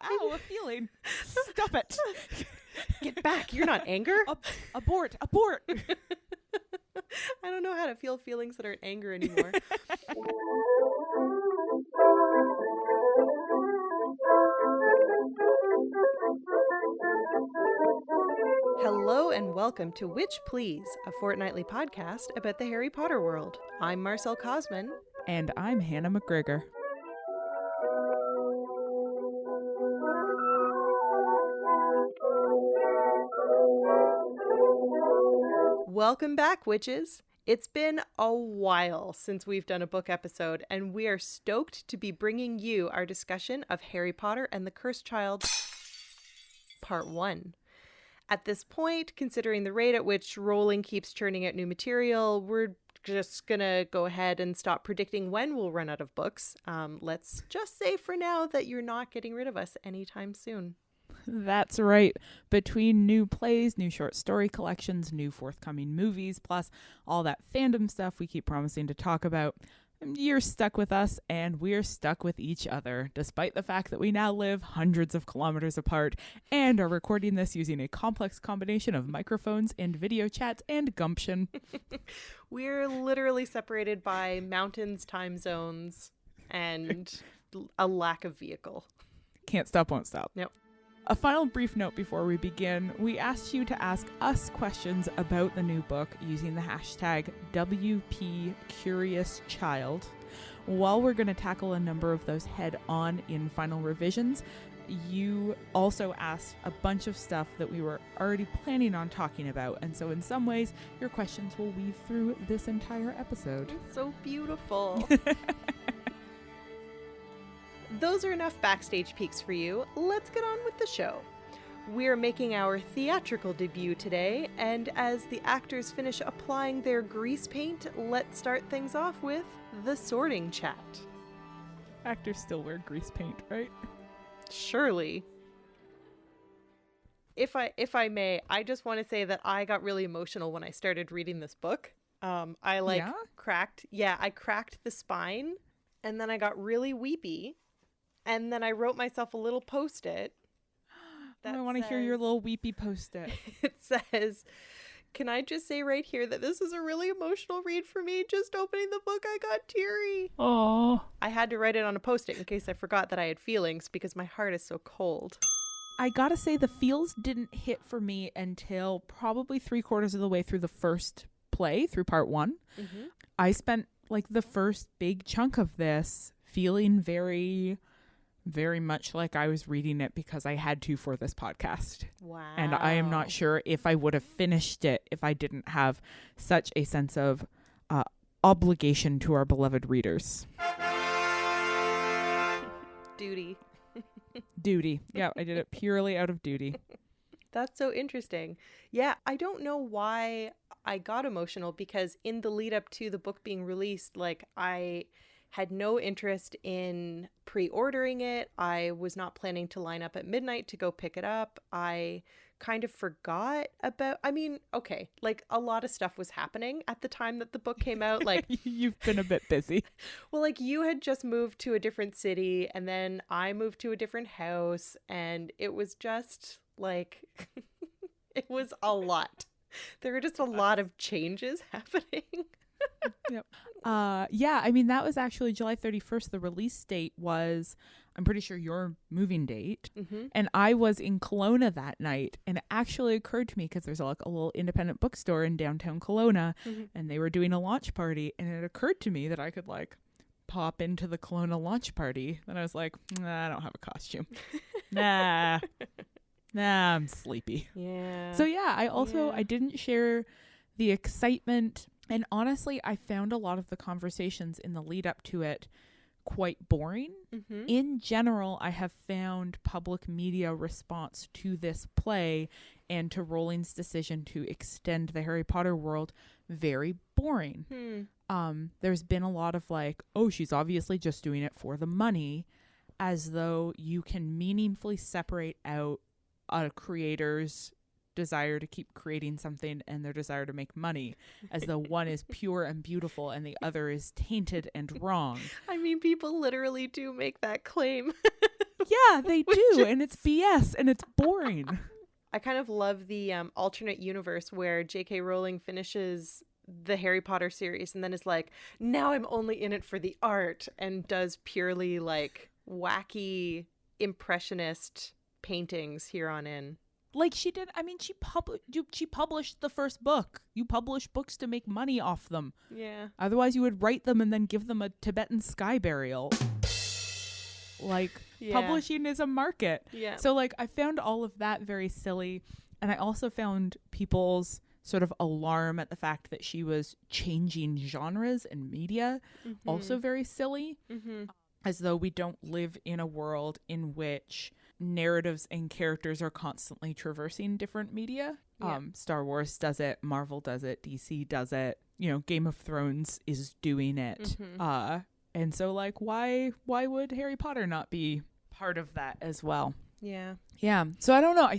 ow, a feeling. Stop it. Get back. You're not anger. Abort. I don't know how to feel feelings that aren't anger anymore. Hello and welcome to Witch Please, a fortnightly podcast about the Harry Potter world. I'm Marcelle Cosman. And I'm Hannah McGregor. Welcome back, witches. It's been a while since we've done a book episode, and we are stoked to be bringing you our discussion of Harry Potter and the Cursed Child, Part 1. At this point, considering the rate at which Rowling keeps churning out new material, we're just gonna go ahead and stop predicting when we'll run out of books. Let's just say for now that you're not getting rid of us anytime soon. That's right. Between new plays, new short story collections, new forthcoming movies, plus all that fandom stuff we keep promising to talk about, you're stuck with us and we're stuck with each other, despite the fact that we now live hundreds of kilometers apart and are recording this using a complex combination of microphones and video chats and gumption. We're literally separated by mountains, time zones, and a lack of vehicle. Can't stop, won't stop. Nope. A final brief note before we begin. We asked you to ask us questions about the new book using the hashtag WPCuriousChild. While we're going to tackle a number of those head on in final revisions, you also asked a bunch of stuff that we were already planning on talking about. And so in some ways, your questions will weave through this entire episode. It's so beautiful. Those are enough backstage peeks for you. Let's get on with the show. We're making our theatrical debut today, and as the actors finish applying their grease paint, let's start things off with the sorting chat. Actors still wear grease paint, right? Surely. If I may, I just want to say that I got really emotional when I started reading this book. I cracked the spine, and then I got really weepy. And then I wrote myself a little post-it. I want to hear your little weepy post-it. It says, "Can I just say right here that this is a really emotional read for me? Just opening the book, I got teary." Oh. I had to write it on a post-it in case I forgot that I had feelings because my heart is so cold. I gotta say, the feels didn't hit for me until probably 3/4 of the way through the first play, through part 1. Mm-hmm. I spent the first big chunk of this feeling very much like I was reading it because I had to for this podcast. Wow. And I am not sure if I would have finished it if I didn't have such a sense of obligation to our beloved readers. Duty. Duty. Yeah, I did it purely out of duty. That's so interesting. Yeah, I don't know why I got emotional because in the lead up to the book being released, I had no interest in pre-ordering it. I was not planning to line up at midnight to go pick it up. I kind of forgot about, a lot of stuff was happening at the time that the book came out. You've been a bit busy. Well, you had just moved to a different city and then I moved to a different house and it was just it was a lot. There were just a lot of changes happening. Yep. That was actually July 31st. The release date was, I'm pretty sure, your moving date. Mm-hmm. And I was in Kelowna that night. And it actually occurred to me because there's a little independent bookstore in downtown Kelowna. Mm-hmm. And they were doing a launch party. And it occurred to me that I could pop into the Kelowna launch party. And I was like, nah, I don't have a costume. Nah, I'm sleepy. Yeah. So yeah, I didn't share the excitement. And honestly, I found a lot of the conversations in the lead up to it quite boring. Mm-hmm. In general, I have found public media response to this play and to Rowling's decision to extend the Harry Potter world very boring. There's been a lot of she's obviously just doing it for the money, as though you can meaningfully separate out a creator's desire to keep creating something and their desire to make money, as though one is pure and beautiful and the other is tainted and wrong. I mean, people literally do make that claim. yeah, they do. And it's BS and it's boring. I kind of love the alternate universe where J.K. Rowling finishes the Harry Potter series and then is like, now I'm only in it for the art, and does purely like wacky impressionist paintings here on in. Like she did. I mean, she published the first book. You publish books to make money off them. Yeah. Otherwise, you would write them and then give them a Tibetan sky burial. Like, publishing is a market. Yeah. So, like, I found all of that very silly. And I also found people's sort of alarm at the fact that she was changing genres in media also very silly. As though we don't live in a world in which narratives and characters are constantly traversing different media. Star Wars does it, Marvel does it, DC does it, you know, Game of Thrones is doing it. And so like why would Harry Potter not be part of that as well? Yeah. So I don't know. I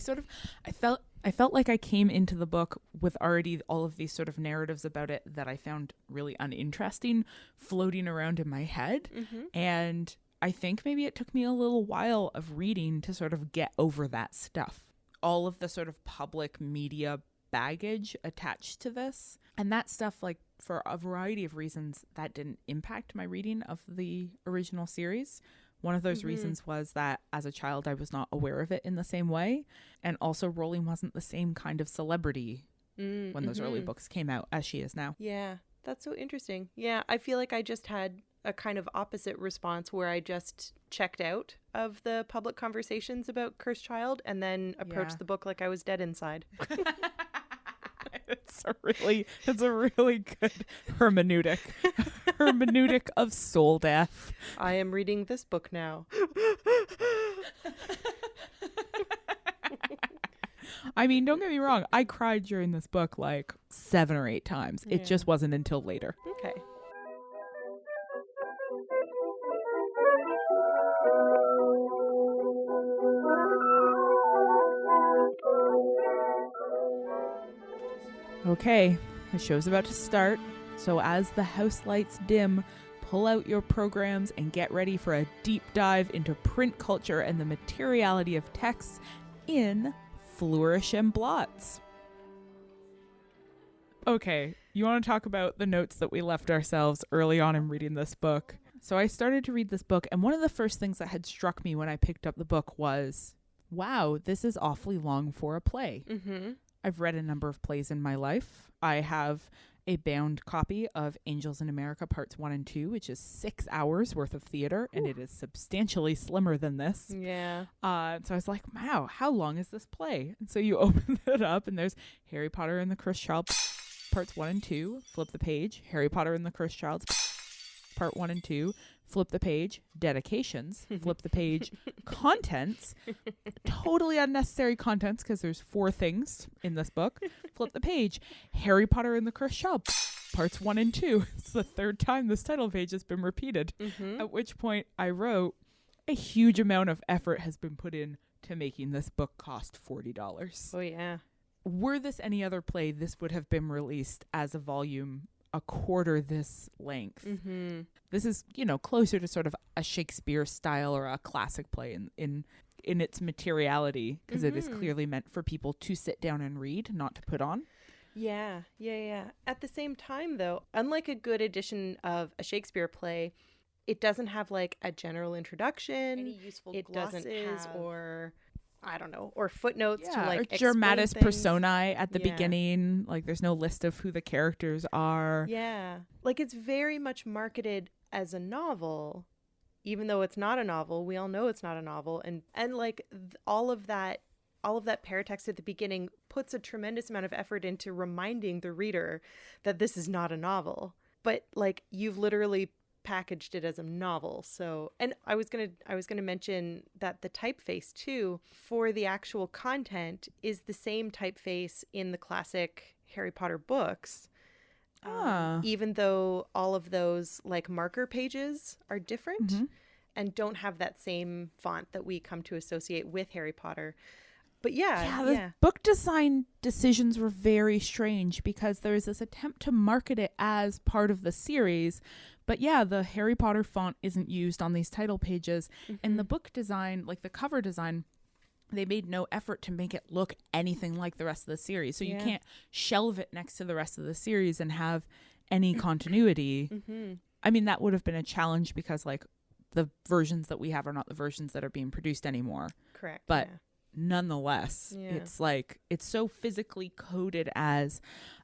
felt like I came into the book with already all of these sort of narratives about it that I found really uninteresting floating around in my head. And I think maybe it took me a little while of reading to sort of get over that stuff. All of the sort of public media baggage attached to this. And that stuff, like, for a variety of reasons, that didn't impact my reading of the original series. One of those reasons was that as a child, I was not aware of it in the same way. And also Rowling wasn't the same kind of celebrity when those early books came out as she is now. Yeah, that's so interesting. Yeah, I feel like I just had a kind of opposite response where I just checked out of the public conversations about Cursed Child and then approached the book like I was dead inside. It's a really good hermeneutic of soul death. I am reading this book now. I mean, don't get me wrong. I cried during this book like 7 or 8 times. It just wasn't until later. Okay. Okay, the show's about to start, so as the house lights dim, pull out your programs and get ready for a deep dive into print culture and the materiality of texts in Flourish and Blots. Okay, you want to talk about the notes that we left ourselves early on in reading this book? So I started to read this book, and one of the first things that had struck me when I picked up the book was, wow, this is awfully long for a play. I've read a number of plays in my life. I have a bound copy of Angels in America Parts 1 and 2, which is 6 hours worth of theater, and it is substantially slimmer than this. Yeah. So I was like, wow, how long is this play? And so you open it up, and there's Harry Potter and the Cursed Child Parts 1 and 2. Flip the page. Harry Potter and the Cursed Child Part 1 and 2. Flip the page, dedications, flip the page, contents, totally unnecessary contents because there's 4 things in this book. Flip the page, Harry Potter and the Cursed Child, parts 1 and 2. It's the 3rd time this title page has been repeated. At which point I wrote, a huge amount of effort has been put in to making this book cost $40. Oh, yeah. Were this any other play, this would have been released as a volume a quarter this length. This is, you know, closer to sort of a Shakespeare style or a classic play in its materiality, because it is clearly meant for people to sit down and read, not to put on. Yeah. At the same time, though, unlike a good edition of a Shakespeare play, it doesn't have like a general introduction. Any useful glosses, doesn't have, or I don't know, or footnotes to like or dramatis personae at the beginning. Like there's no list of who the characters are. Yeah. Like it's very much marketed as a novel, even though it's not a novel. We all know it's not a novel. And like all of that paratext at the beginning puts a tremendous amount of effort into reminding the reader that this is not a novel. But like you've literally packaged it as a novel. So, and I was gonna mention that the typeface too for the actual content is the same typeface in the classic Harry Potter books. Even though all of those like marker pages are different and don't have that same font that we come to associate with Harry Potter. But the book design decisions were very strange because there was this attempt to market it as part of the series, But yeah, the Harry Potter font isn't used on these title pages. And the book design, like the cover design, they made no effort to make it look anything like the rest of the series. So you can't shelve it next to the rest of the series and have any continuity. I mean, that would have been a challenge because like the versions that we have are not the versions that are being produced anymore. Correct. But nonetheless, Yeah. it's like, it's so physically coded as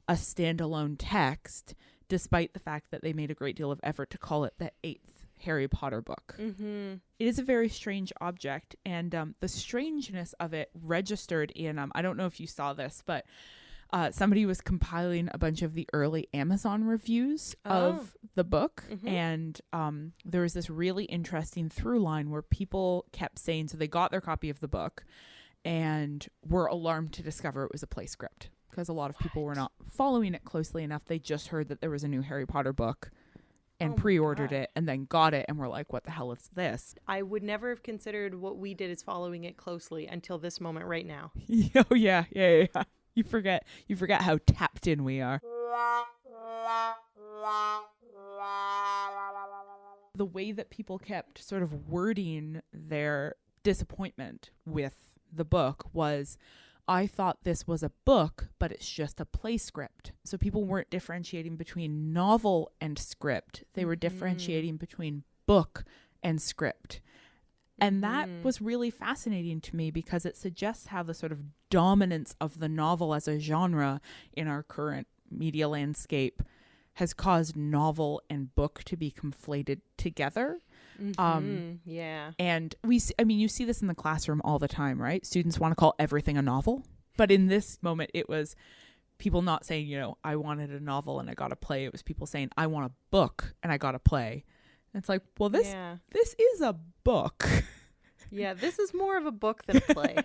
a standalone text, despite the fact that they made a great deal of effort to call it the 8th Harry Potter book. It is a very strange object, and the strangeness of it registered in, I don't know if you saw this, but somebody was compiling a bunch of the early Amazon reviews of the book, and there was this really interesting through line where people kept saying, so they got their copy of the book and were alarmed to discover it was a play script, because a lot of people were not following it closely enough. They just heard that there was a new Harry Potter book and pre-ordered it and then got it and were like, what the hell is this? I would never have considered what we did as following it closely until this moment right now. Oh yeah. You forget how tapped in we are. The way that people kept sort of wording their disappointment with the book was, I thought this was a book, but it's just a play script. So people weren't differentiating between novel and script. They were differentiating between book and script. And that was really fascinating to me because it suggests how the sort of dominance of the novel as a genre in our current media landscape has caused novel and book to be conflated together. And you see this in the classroom all the time, right? Students want to call everything a novel. But in this moment, it was people not saying, I wanted a novel and I got a play. It was people saying, I want a book and I got a play. And it's like, well, this is a book. Yeah, this is more of a book than a play.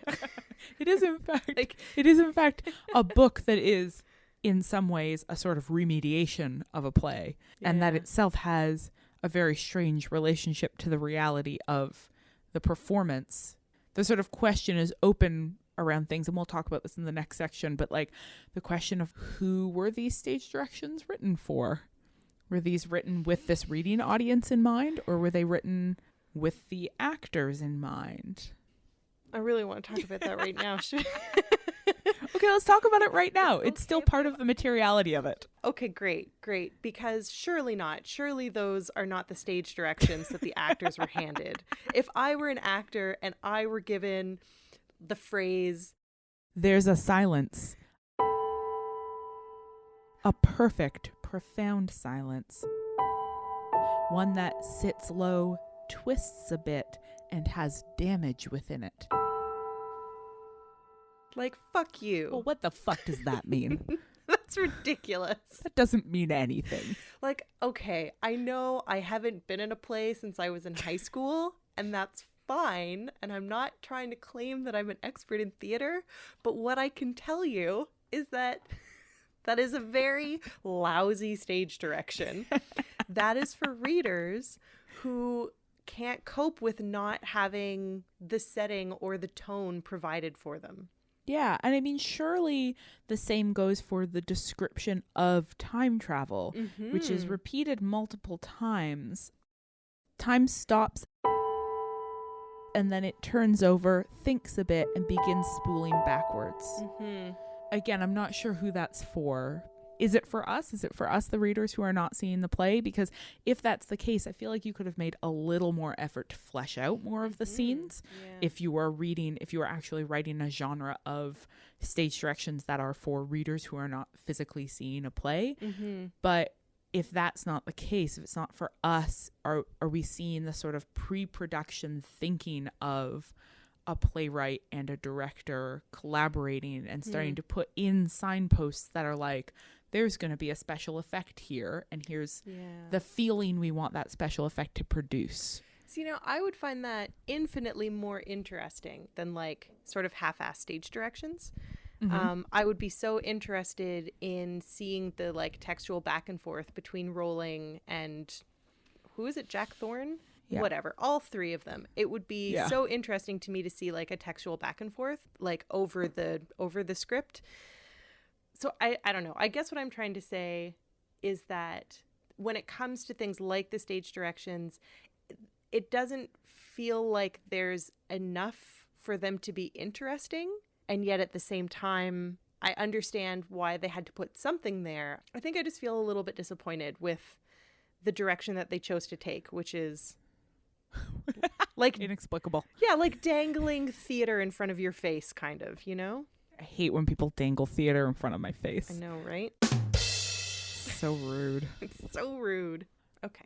It is in fact a book that is in some ways a sort of remediation of a play, and that itself has a very strange relationship to the reality of the performance. The sort of question is open around things, and we'll talk about this in the next section, but like the question of who were these stage directions written for? Were these written with this reading audience in mind, or were they written with the actors in mind? I really want to talk about that right now. Okay, let's talk about it right now. It's still part of the materiality of it. Okay, great. Because surely not. Surely those are not the stage directions that the actors were handed. If I were an actor and I were given the phrase, there's a silence. A perfect, profound silence. One that sits low, twists a bit, and has damage within it. Like, fuck you. Well, what the fuck does that mean? That's ridiculous. That doesn't mean anything. Like, okay, I know I haven't been in a play since I was in high school, and that's fine. And I'm not trying to claim that I'm an expert in theater, but what I can tell you is that is a very lousy stage direction. That is for readers who can't cope with not having the setting or the tone provided for them. Yeah, and I mean, surely the same goes for the description of time travel, which is repeated multiple times. Time stops, and then it turns over, thinks a bit, and begins spooling backwards. Again, I'm not sure who that's for. Is it for us? Is it for us, the readers who are not seeing the play? Because if that's the case, I feel like you could have made a little more effort to flesh out more of the scenes if you were actually writing a genre of stage directions that are for readers who are not physically seeing a play. But if that's not the case, if it's not for us, are we seeing the sort of pre-production thinking of a playwright and a director collaborating and starting to put in signposts that are like, there's going to be a special effect here, and here's the feeling we want that special effect to produce. So, I would find that infinitely more interesting than like sort of half-assed stage directions. I would be so interested in seeing the like textual back and forth between Rowling and who is it, Jack Thorne? Yeah. Whatever, all three of them. It would be so interesting to me to see like a textual back and forth like over the script. So I don't know. I guess what I'm trying to say is that when it comes to things like the stage directions, it doesn't feel like there's enough for them to be interesting. And yet at the same time, I understand why they had to put something there. I think I just feel a little bit disappointed with the direction that they chose to take, which is like inexplicable. Yeah, like dangling theater in front of your face, kind of, you know? I hate when people dangle theater in front of my face. I know, right? So rude. It's so rude. Okay.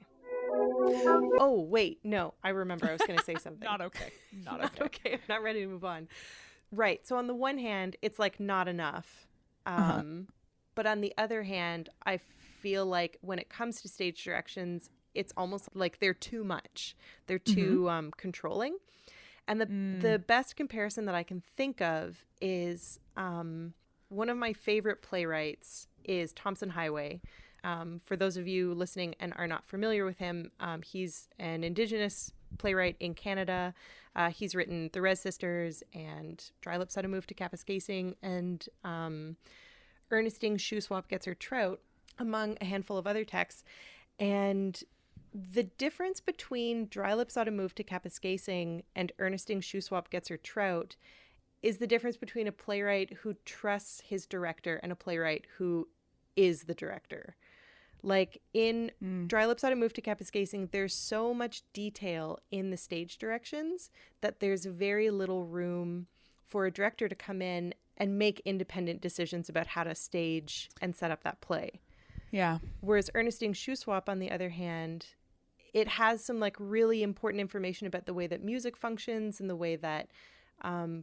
Oh, wait. No, I remember I was going to say something. Not okay. Not okay. I'm not ready to move on. Right. So on the one hand, it's like not enough. But on the other hand, I feel like when it comes to stage directions, it's almost like they're too much. They're too controlling. And the best comparison that I can think of is one of my favorite playwrights is Thompson Highway. For those of you listening and are not familiar with him, he's an Indigenous playwright in Canada. He's written The Rez Sisters and Dry Lips How to Move to Kapuskasing and Ernestine Shoe Swap Gets Her Trout, among a handful of other texts. And the difference between Dry Lips How to Move to Kapuskasing and Ernestine Shoe Swap Gets Her Trout is the difference between a playwright who trusts his director and a playwright who is the director. Like in Dry Lips How to Move to Kapuskasing, there's so much detail in the stage directions that there's very little room for a director to come in and make independent decisions about how to stage and set up that play. Yeah. Whereas Ernestine Shoe Swap, on the other hand, it has some like really important information about the way that music functions and the way that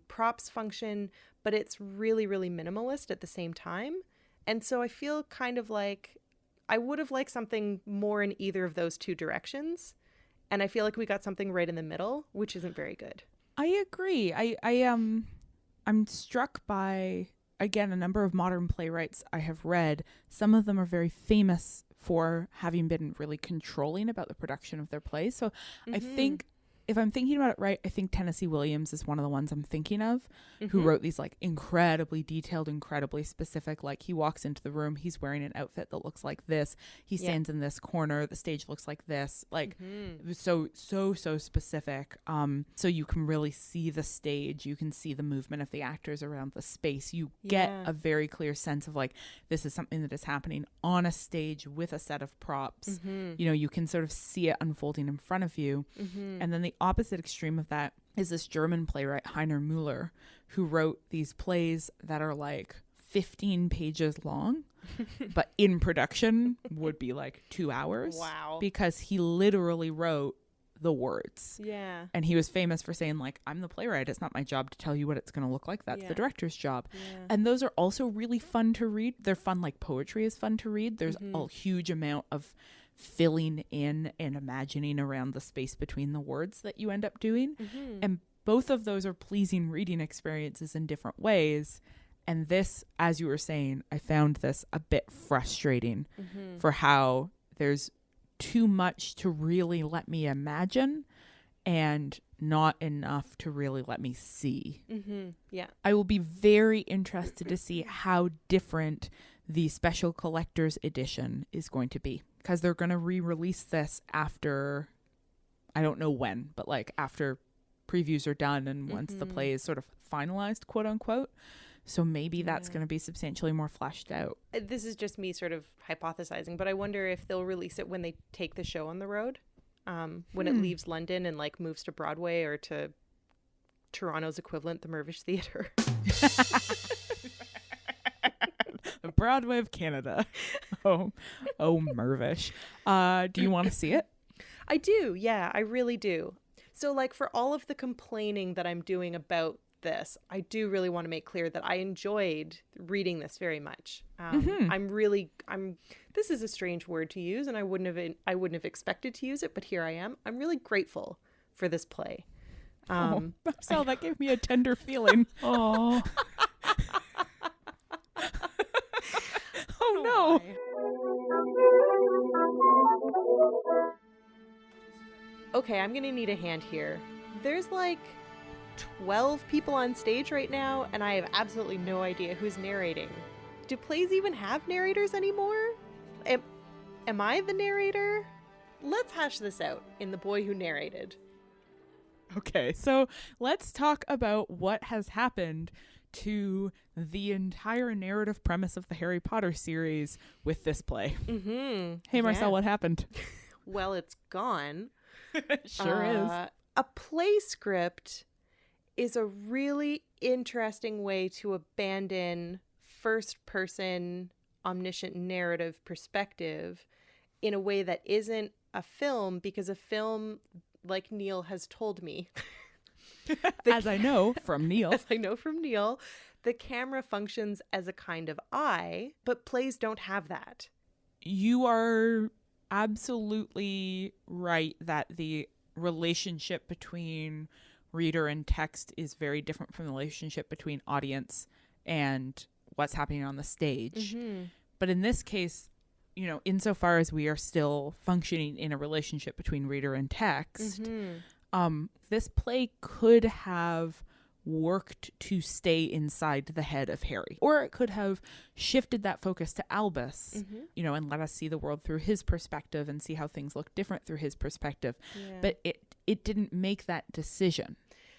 props function, but it's really, really minimalist at the same time. And so I feel kind of like I would have liked something more in either of those two directions. And I feel like we got something right in the middle, which isn't very good. I agree. I'm struck by, again, a number of modern playwrights I have read. Some of them are very famous for having been really controlling about the production of their plays. So I think, if I'm thinking about it right, I think Tennessee Williams is one of the ones I'm thinking of, who wrote these like incredibly detailed, incredibly specific, like he walks into the room, he's wearing an outfit that looks like this, he stands in this corner, the stage looks like this, like it was so specific. So you can really see the stage, you can see the movement of the actors around the space, you get a very clear sense of like, this is something that is happening on a stage with a set of props. You know, you can sort of see it unfolding in front of you. And then the opposite extreme of that is this German playwright Heiner Müller, who wrote these plays that are like 15 pages long, but in production would be like 2 hours. Wow. Because he literally wrote the words. Yeah. And he was famous for saying like, I'm the playwright. It's not my job to tell you what it's going to look like. That's the director's job. Yeah. And those are also really fun to read. They're fun, like poetry is fun to read. There's a huge amount of filling in and imagining around the space between the words that you end up doing. And both of those are pleasing reading experiences in different ways. And this, as you were saying, I found this a bit frustrating for how there's too much to really let me imagine and not enough to really let me see. Yeah. I will be very interested to see how different the special collector's edition is going to be, because they're going to re-release this after, I don't know when, but like after previews are done and once the play is sort of finalized, quote unquote. So maybe that's going to be substantially more fleshed out. This is just me sort of hypothesizing, but I wonder if they'll release it when they take the show on the road, when it leaves London and like moves to Broadway or to Toronto's equivalent, the Mirvish Theatre. The Broadway of Canada. Oh, Mirvish. Do you want to see it? I do. Yeah, I really do. So like for all of the complaining that I'm doing about this, I do really want to make clear that I enjoyed reading this very much. This is a strange word to use, and I wouldn't have expected to use it, but here I am. I'm really grateful for this play. Marcelle, that gave me a tender feeling. Oh. Oh no. Okay, I'm gonna need a hand here. There's like 12 people on stage right now, and I have absolutely no idea who's narrating. Do plays even have narrators anymore? Am I the narrator? Let's hash this out in The Boy Who Narrated. Okay, so let's talk about what has happened to the entire narrative premise of the Harry Potter series with this play. Mm-hmm. Hey, Marcelle, what happened? Well, it's gone. Sure is. A play script is a really interesting way to abandon first-person omniscient narrative perspective in a way that isn't a film, because a film, like Neil has told me, As I know from Neil, the camera functions as a kind of eye, but plays don't have that. you are absolutely right that the relationship between reader and text is very different from the relationship between audience and what's happening on the stage. Mm-hmm. But in this case, you know, insofar as we are still functioning in a relationship between reader and text, this play could have worked to stay inside the head of Harry, or it could have shifted that focus to Albus, you know, and let us see the world through his perspective and see how things look different through his perspective. Yeah. But it didn't make that decision.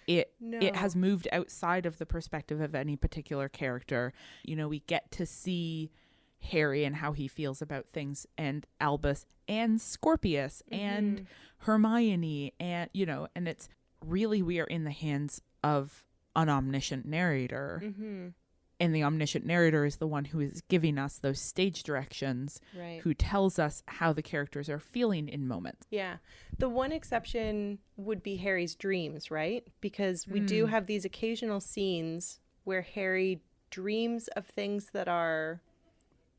It has moved outside of the perspective of any particular character. You know, we get to see Harry and how he feels about things, and Albus and Scorpius and Hermione, and, you know, and it's really, we are in the hands of an omniscient narrator. And the omniscient narrator is the one who is giving us those stage directions, Right. who tells us how the characters are feeling in moments. Yeah. The one exception would be Harry's dreams, right? Because we do have these occasional scenes where Harry dreams of things that are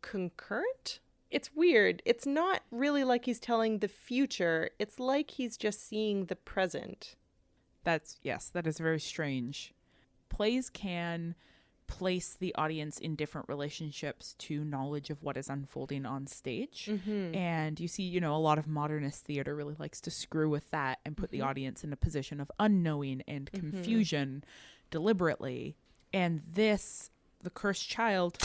concurrent. It's weird. It's not really like he's telling the future. It's like he's just seeing the present. That is very strange. Plays can place the audience in different relationships to knowledge of what is unfolding on stage. And you see, you know, a lot of modernist theater really likes to screw with that and put the audience in a position of unknowing and confusion deliberately. And this, The Cursed Child,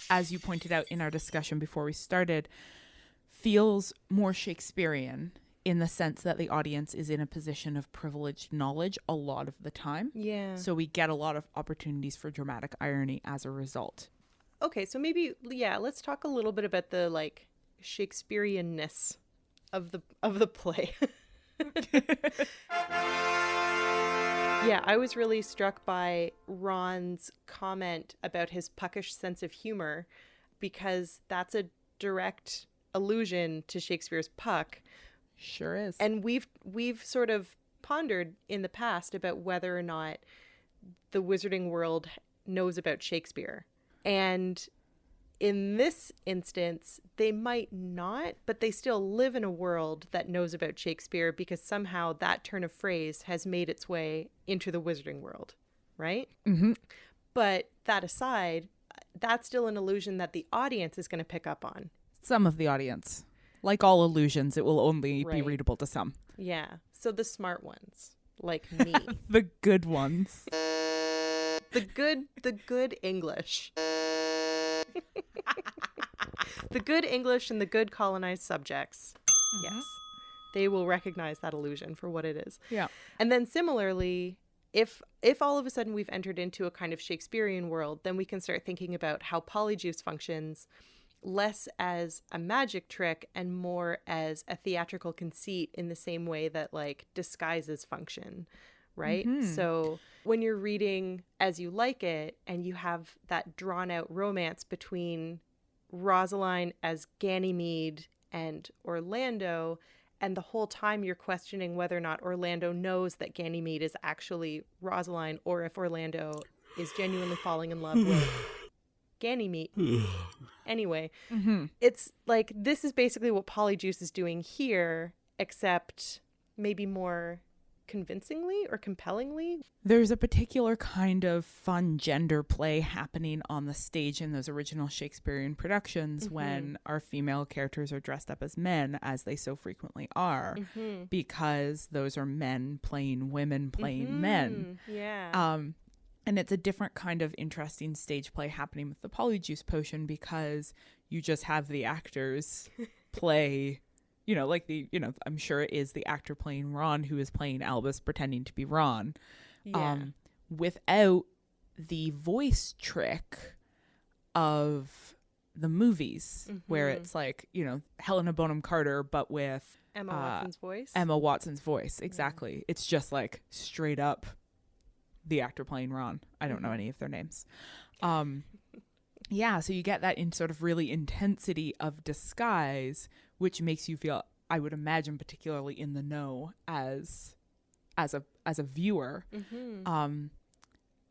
as you pointed out in our discussion before we started, feels more Shakespearean in the sense that the audience is in a position of privileged knowledge a lot of the time. Yeah. So we get a lot of opportunities for dramatic irony as a result. Okay, so maybe, yeah, let's talk a little bit about the, like, Shakespeareanness of the play. Yeah, I was really struck by Ron's comment about his puckish sense of humor, because that's a direct allusion to Shakespeare's Puck. Sure is. And we've sort of pondered in the past about whether or not the wizarding world knows about Shakespeare. And in this instance, they might not, but they still live in a world that knows about Shakespeare, because somehow that turn of phrase has made its way into the wizarding world, right? But that aside, that's still an illusion that the audience is going to pick up on. Some of the audience. Like all illusions, it will only be readable to some. Yeah. So the smart ones, like me. The good ones. The good English. The good English and the good colonized subjects. Yes. They will recognize that illusion for what it is. Yeah. And then similarly, if all of a sudden we've entered into a kind of Shakespearean world, then we can start thinking about how Polyjuice functions less as a magic trick and more as a theatrical conceit, in the same way that, like, disguises function, right? So when you're reading As You Like It and you have that drawn out romance between Rosaline as Ganymede and Orlando, and the whole time you're questioning whether or not Orlando knows that Ganymede is actually Rosaline, or if Orlando is genuinely falling in love with Ganymede. Anyway, it's like, this is basically what Polyjuice is doing here, except maybe more convincingly or compellingly. There's a particular kind of fun gender play happening on the stage in those original Shakespearean productions when our female characters are dressed up as men, as they so frequently are, because those are men playing women playing men. Yeah. And it's a different kind of interesting stage play happening with the Polyjuice potion, because you just have the actors play, like I'm sure it is the actor playing Ron who is playing Albus pretending to be Ron. Yeah. Without the voice trick of the movies where it's like, Helena Bonham Carter, but with Emma Watson's voice. Emma Watson's voice. Exactly. Yeah. It's just like straight up the actor playing Ron. I don't know any of their names. Yeah. So you get that in sort of really intensity of disguise, which makes you feel, I would imagine, particularly in the know as a viewer.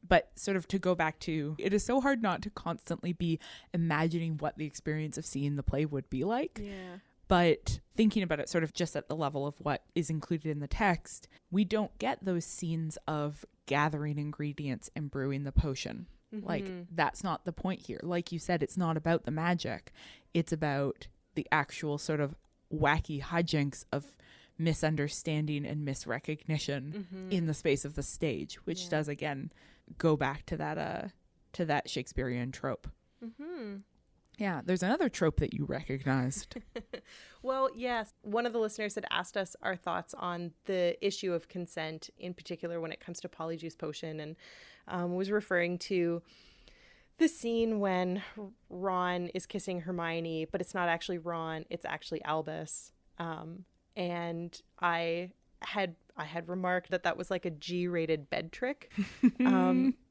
But sort of to go back to, it is so hard not to constantly be imagining what the experience of seeing the play would be like. Yeah. But thinking about it sort of just at the level of what is included in the text, we don't get those scenes of gathering ingredients and brewing the potion. Like, that's not the point here. Like you said, it's not about the magic. It's about the actual sort of wacky hijinks of misunderstanding and misrecognition in the space of the stage, which does, again, go back to that Shakespearean trope. Yeah, there's another trope that you recognized. Well, yes. One of the listeners had asked us our thoughts on the issue of consent, in particular when it comes to Polyjuice Potion, and was referring to the scene when Ron is kissing Hermione, but it's not actually Ron, it's actually Albus. And I had remarked that was like a G-rated bed trick.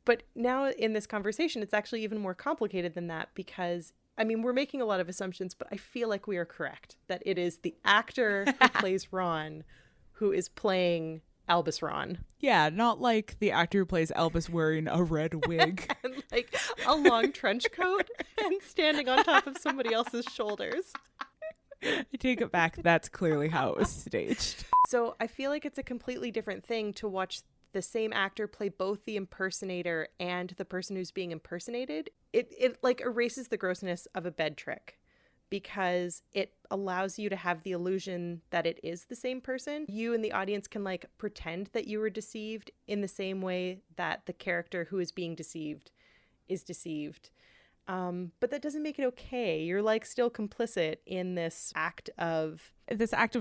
But now in this conversation, it's actually even more complicated than that, because I mean, we're making a lot of assumptions, but I feel like we are correct that it is the actor who plays Ron who is playing Albus Ron. Yeah, not like the actor who plays Albus wearing a red wig and like a long trench coat and standing on top of somebody else's shoulders. I take it back. That's clearly how it was staged. So I feel like it's a completely different thing to watch the same actor play both the impersonator and the person who's being impersonated. It like erases the grossness of a bed trick, because it allows you to have the illusion that it is the same person. You and the audience can like pretend that you were deceived in the same way that the character who is being deceived is deceived. But that doesn't make it okay. You're like still complicit in this act of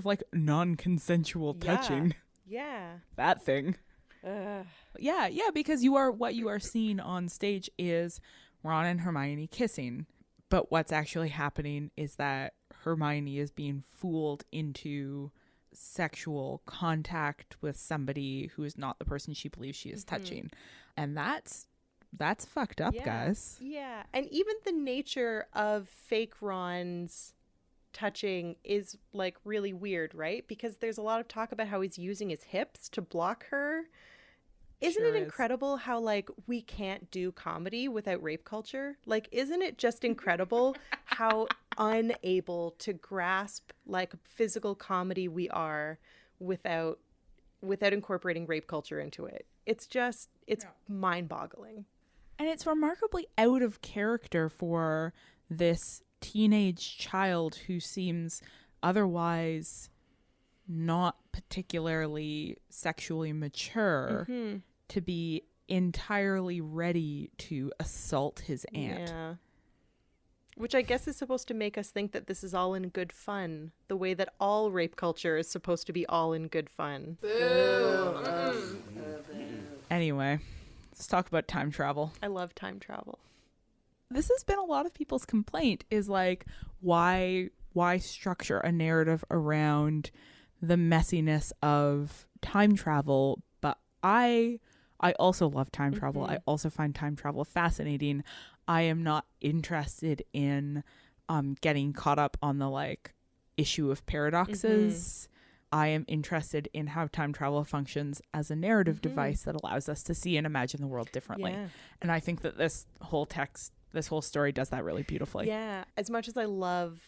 like non-consensual touching. Yeah. That thing. Yeah, because what you are seeing on stage is Ron and Hermione kissing. But what's actually happening is that Hermione is being fooled into sexual contact with somebody who is not the person she believes she is touching. And that's fucked up, guys. Yeah. And even the nature of fake Ron's touching is like really weird, right? Because there's a lot of talk about how he's using his hips to block her. Isn't it incredible how like we can't do comedy without rape culture? Like, isn't it just incredible how unable to grasp like physical comedy we are without incorporating rape culture into it? It's mind-boggling. And it's remarkably out of character for this teenage child who seems otherwise not particularly sexually mature to be entirely ready to assault his aunt. Yeah. Which I guess is supposed to make us think that this is all in good fun, the way that all rape culture is supposed to be all in good fun. Anyway, let's talk about time travel. I love time travel. This has been a lot of people's complaint, is like, why structure a narrative around the messiness of time travel? But I also love time travel. I also find time travel fascinating. I am not interested in getting caught up on the like issue of paradoxes. I am interested in how time travel functions as a narrative device that allows us to see and imagine the world differently. Yeah. And I think that this whole story does that really beautifully. Yeah. As much as I love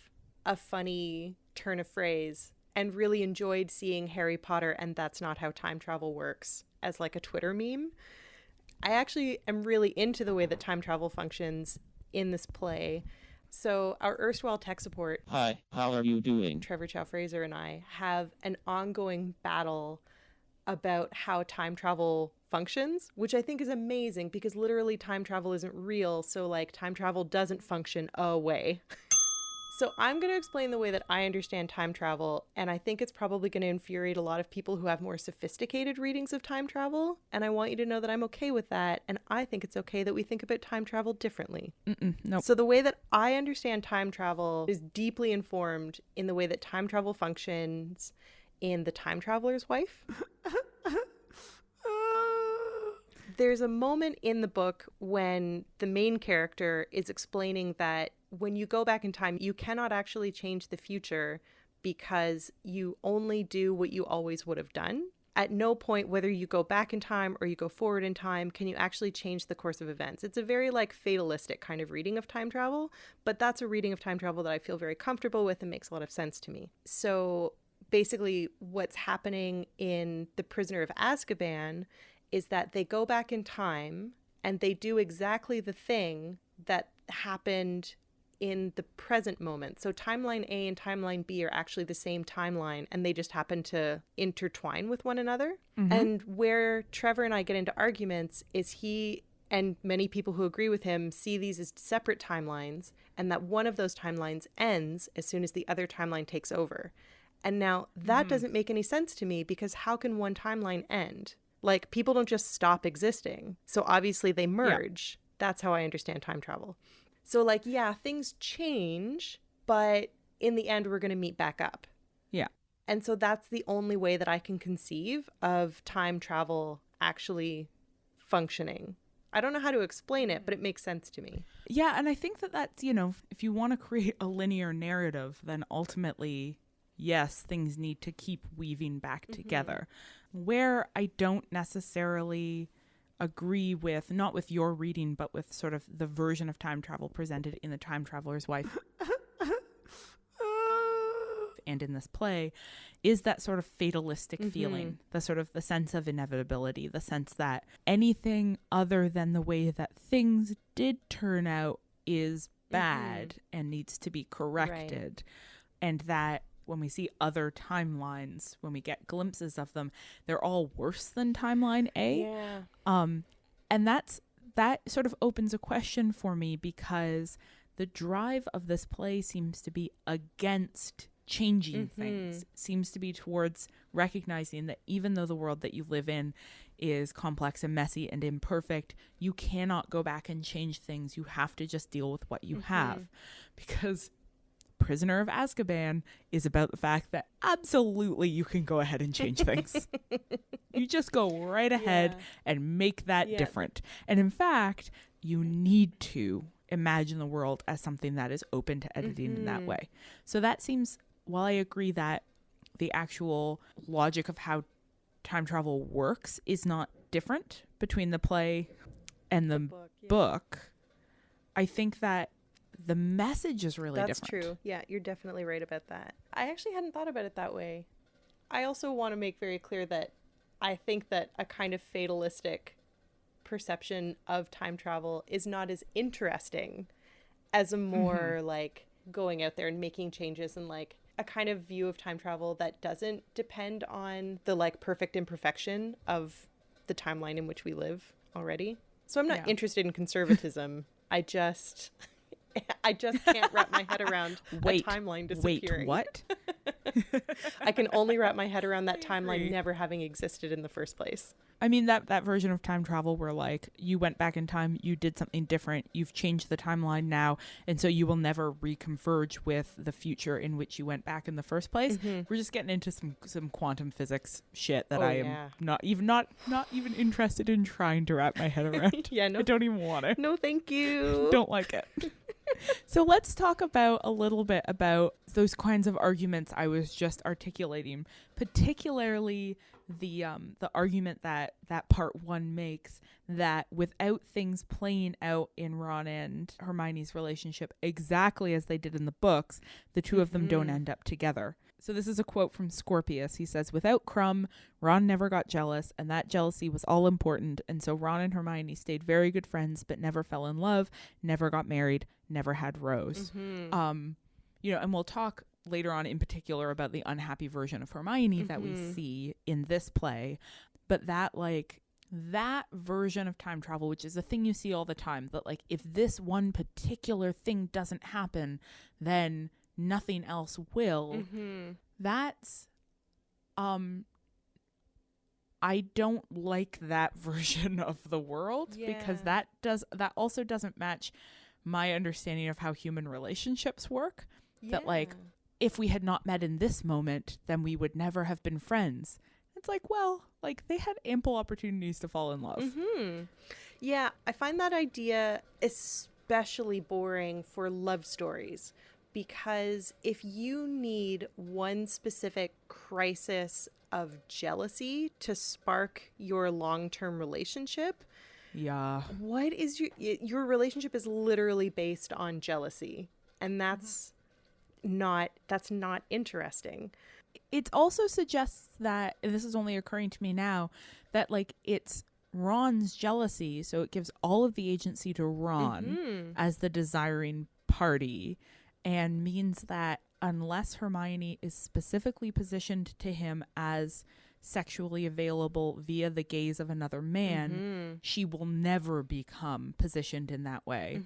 a funny turn of phrase and really enjoyed seeing Harry Potter and That's Not How Time Travel Works as like a Twitter meme, I actually am really into the way that time travel functions in this play. So our erstwhile tech support, hi, how are you doing? Trevor Chow Fraser and I have an ongoing battle about how time travel functions, which I think is amazing because literally time travel isn't real. So like time travel doesn't function away. So I'm going to explain the way that I understand time travel, and I think it's probably going to infuriate a lot of people who have more sophisticated readings of time travel, and I want you to know that I'm okay with that, and I think it's okay that we think about time travel differently. Nope. So the way that I understand time travel is deeply informed in the way that time travel functions in The Time Traveler's Wife. There's a moment in the book when the main character is explaining that when you go back in time, you cannot actually change the future because you only do what you always would have done. At no point, whether you go back in time or you go forward in time, can you actually change the course of events. It's a very fatalistic kind of reading of time travel, but that's a reading of time travel that I feel very comfortable with and makes a lot of sense to me. So basically what's happening in The Prisoner of Azkaban is that they go back in time and they do exactly the thing that happened in the present moment. So timeline A and timeline B are actually the same timeline, and they just happen to intertwine with one another. Mm-hmm. And where Trevor and I get into arguments is he and many people who agree with him see these as separate timelines, and that one of those timelines ends as soon as the other timeline takes over. And now that doesn't make any sense to me, because how can one timeline end? People don't just stop existing. So obviously they merge. Yeah. That's how I understand time travel. So things change, but in the end, we're going to meet back up. Yeah. And so that's the only way that I can conceive of time travel actually functioning. I don't know how to explain it, but it makes sense to me. Yeah. And I think that's, if you want to create a linear narrative, then ultimately, yes, things need to keep weaving back together. Where I don't necessarily agree with, not with your reading, but with sort of the version of time travel presented in The Time Traveler's Wife and in this play, is that sort of fatalistic feeling, the sort of the sense of inevitability, the sense that anything other than the way that things did turn out is bad and needs to be corrected. Right. And that when we see other timelines, when we get glimpses of them, they're all worse than timeline A. Yeah. And that sort of opens a question for me, because the drive of this play seems to be against changing things. It seems to be towards recognizing that even though the world that you live in is complex and messy and imperfect, you cannot go back and change things. You have to just deal with what you have, because Prisoner of Azkaban is about the fact that absolutely you can go ahead and change things. You just go right ahead and make that different. And in fact, you need to imagine the world as something that is open to editing in that way. So that seems, while I agree that the actual logic of how time travel works is not different between the play and the book, I think that the message is really different. That's true. Yeah, you're definitely right about that. I actually hadn't thought about it that way. I also want to make very clear that I think that a kind of fatalistic perception of time travel is not as interesting as a more going out there and making changes, and a kind of view of time travel that doesn't depend on the perfect imperfection of the timeline in which we live already. So I'm not interested in conservatism. I just can't wrap my head around a timeline disappearing. Wait, what? I can only wrap my head around that timeline never having existed in the first place. I mean, that version of time travel where you went back in time, you did something different, you've changed the timeline now, and so you will never reconverge with the future in which you went back in the first place. We're just getting into some quantum physics shit that I am not even interested in trying to wrap my head around. I don't even want to. No, thank you. Don't like it. So let's talk about a little bit about those kinds of arguments I was just articulating, particularly the argument that part one makes, that without things playing out in Ron and Hermione's relationship exactly as they did in the books, the two of them don't end up together. So this is a quote from Scorpius. He says, "Without Crumb, Ron never got jealous, and that jealousy was all important, and so Ron and Hermione stayed very good friends, but never fell in love, never got married, never had Rose." And we'll talk later on in particular about the unhappy version of Hermione that we see in this play, but that version of time travel, which is a thing you see all the time, that if this one particular thing doesn't happen, then nothing else will. That's I don't like that version of the world, because that also doesn't match my understanding of how human relationships work. That like, if we had not met in this moment, then we would never have been friends. It's like, well, like, they had ample opportunities to fall in love. Yeah, I find that idea especially boring for love stories, because if you need one specific crisis of jealousy to spark your long-term relationship, what is your relationship is literally based on jealousy, and that's not interesting. It also suggests that, and this is only occurring to me now, that like it's Ron's jealousy, so it gives all of the agency to Ron as the desiring party, and means that unless Hermione is specifically positioned to him as sexually available via the gaze of another man, she will never become positioned in that way,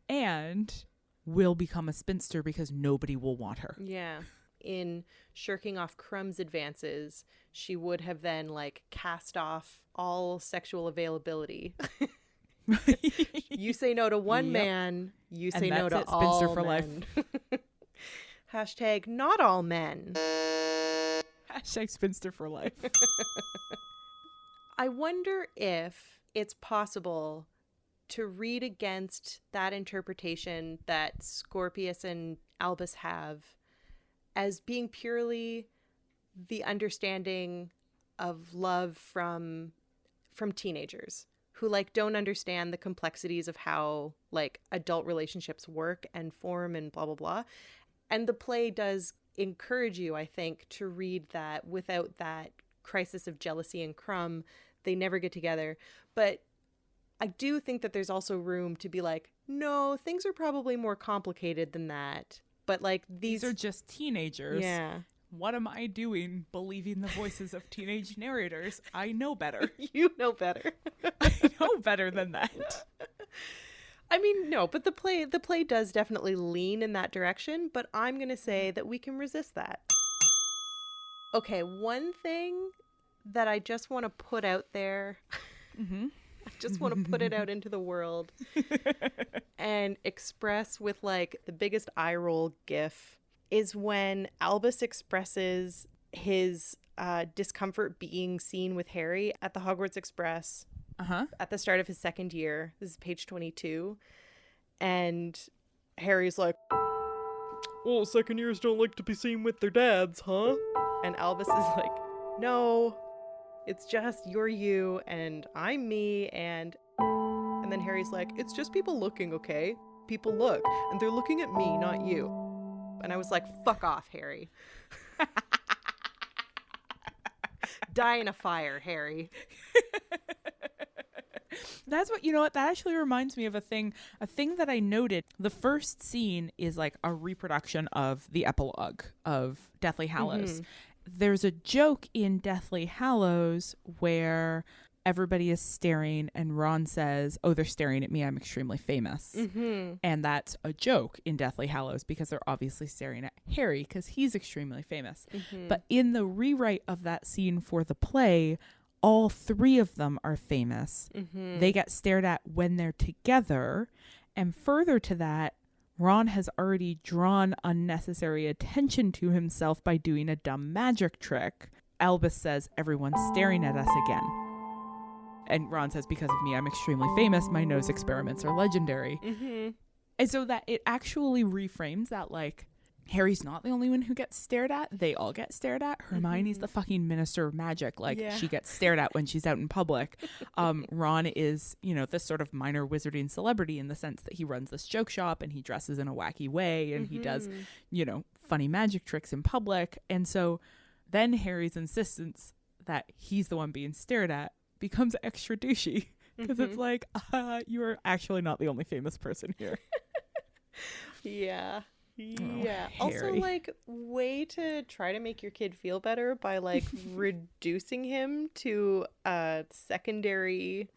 and will become a spinster because nobody will want her. Yeah. In shirking off Crumb's advances, she would have then like cast off all sexual availability. You say no to one man, you say no to all spinster for men. life. Hashtag not all men. Hashtag spinster for life. I wonder if it's possible to read against that interpretation that Scorpius and Albus have as being purely the understanding of love from teenagers who like don't understand the complexities of how like adult relationships work and form and blah blah blah. And the play does encourage you, I think, to read that without that crisis of jealousy and Crumb. They never get together. But I do think that there's also room to be like, no, things are probably more complicated than that. But like these are just teenagers. Yeah. What am I doing believing the voices of teenage narrators? I know better. You know better. I know better than that. I mean, no, but the play does definitely lean in that direction, but I'm going to say that we can resist that. Okay, one thing that I just want to put out there. I just want to put it out into the world and express with like the biggest eye roll gif is when Albus expresses his discomfort being seen with Harry at the Hogwarts Express at the start of his second year. This is page 22. And Harry's like, well, second years don't like to be seen with their dads, huh? And Albus is like, no, it's just you're you and I'm me. And then Harry's like, it's just people looking, okay? People look and they're looking at me, not you. And I was like, fuck off, Harry. Die in a fire, Harry. That's what, you know what, that actually reminds me of a thing that I noted. The first scene is like a reproduction of the epilogue of Deathly Hallows. There's a joke in Deathly Hallows where everybody is staring and Ron says, oh, they're staring at me, I'm extremely famous. And that's a joke in Deathly Hallows because they're obviously staring at Harry because he's extremely famous. But in the rewrite of that scene for the play, all three of them are famous. They get stared at when they're together. And further to that, Ron has already drawn unnecessary attention to himself by doing a dumb magic trick. Albus says, everyone's staring at us again. And Ron says, because of me, I'm extremely famous. My nose experiments are legendary. And so that it actually reframes that, like, Harry's not the only one who gets stared at. They all get stared at. Hermione's the fucking minister of magic. Like, she gets stared at when she's out in public. Ron is, you know, this sort of minor wizarding celebrity in the sense that he runs this joke shop and he dresses in a wacky way and he does, you know, funny magic tricks in public. And so then Harry's insistence that he's the one being stared at becomes extra douchey because it's like, you are actually not the only famous person here. Yeah. Oh, Also, like, way to try to make your kid feel better by like reducing him to a secondary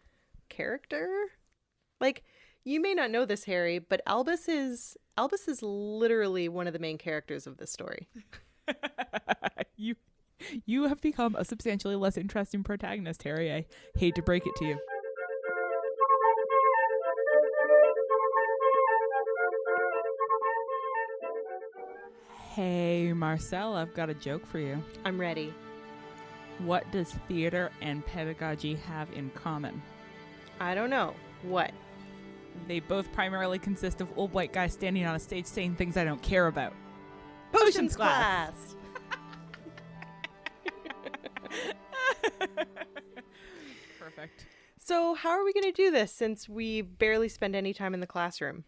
character. Like, You may not know this, Harry, but Albus is literally one of the main characters of this story. You have become a substantially less interesting protagonist, Harry. I hate to break it to you. Hey, Marcelle, I've got a joke for you. I'm ready. What does theater and pedagogy have in common? I don't know. What? They both primarily consist of old white guys standing on a stage saying things I don't care about. Potions class. Perfect. So how are we going to do this since we barely spend any time in the classroom?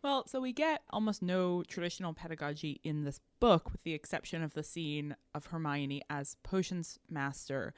Well, so we get almost no traditional pedagogy in this book, with the exception of the scene of Hermione as potions master,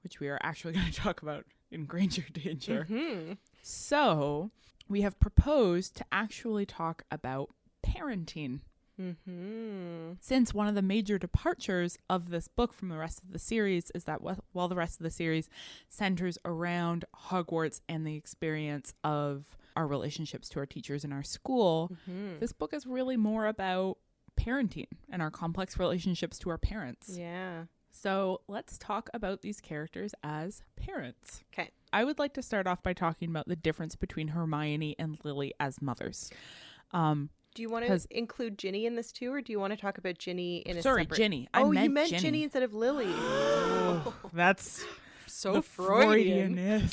which we are actually going to talk about in Granger Danger. Mm-hmm. So we have proposed to actually talk about parenting. Mm-hmm. Since one of the major departures of this book from the rest of the series is that while the rest of the series centers around Hogwarts and the experience of our relationships to our teachers in our school, this book is really more about parenting and our complex relationships to our parents. Yeah. So let's talk about these characters as parents. Okay. I would like to start off by talking about the difference between Hermione and Lily as mothers. Do you want to include Ginny in this too, or do you want to talk about Ginny in a separate... Ginny. You meant Ginny instead of Lily. That's so Freudian.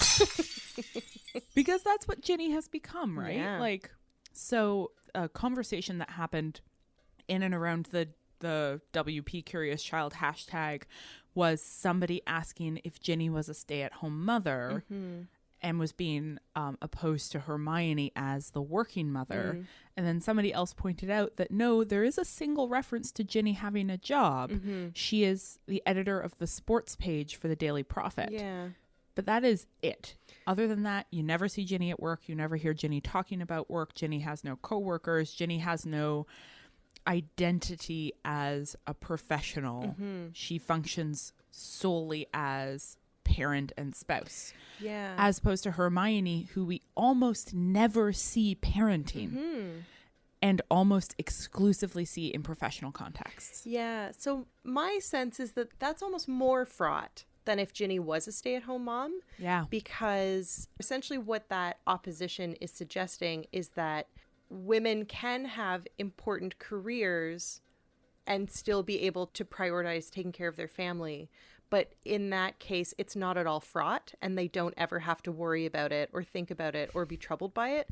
Because that's what Ginny has become, right? Yeah. Like, so a conversation that happened in and around the WP Curious Child hashtag was somebody asking if Ginny was a stay-at-home mother and was being opposed to Hermione as the working mother. And then somebody else pointed out that no, there is a single reference to Ginny having a job. She is the editor of the sports page for the Daily Prophet. Yeah. But that is it. Other than that, you never see Ginny at work. You never hear Ginny talking about work. Ginny has no coworkers. Ginny has no identity as a professional. She functions solely as parent and spouse. Yeah. As opposed to Hermione, who we almost never see parenting and almost exclusively see in professional contexts. Yeah. So my sense is that that's almost more fraught than if Ginny was a stay-at-home mom. Yeah. Because essentially what that opposition is suggesting is that women can have important careers and still be able to prioritize taking care of their family. But in that case, it's not at all fraught, and they don't ever have to worry about it or think about it or be troubled by it.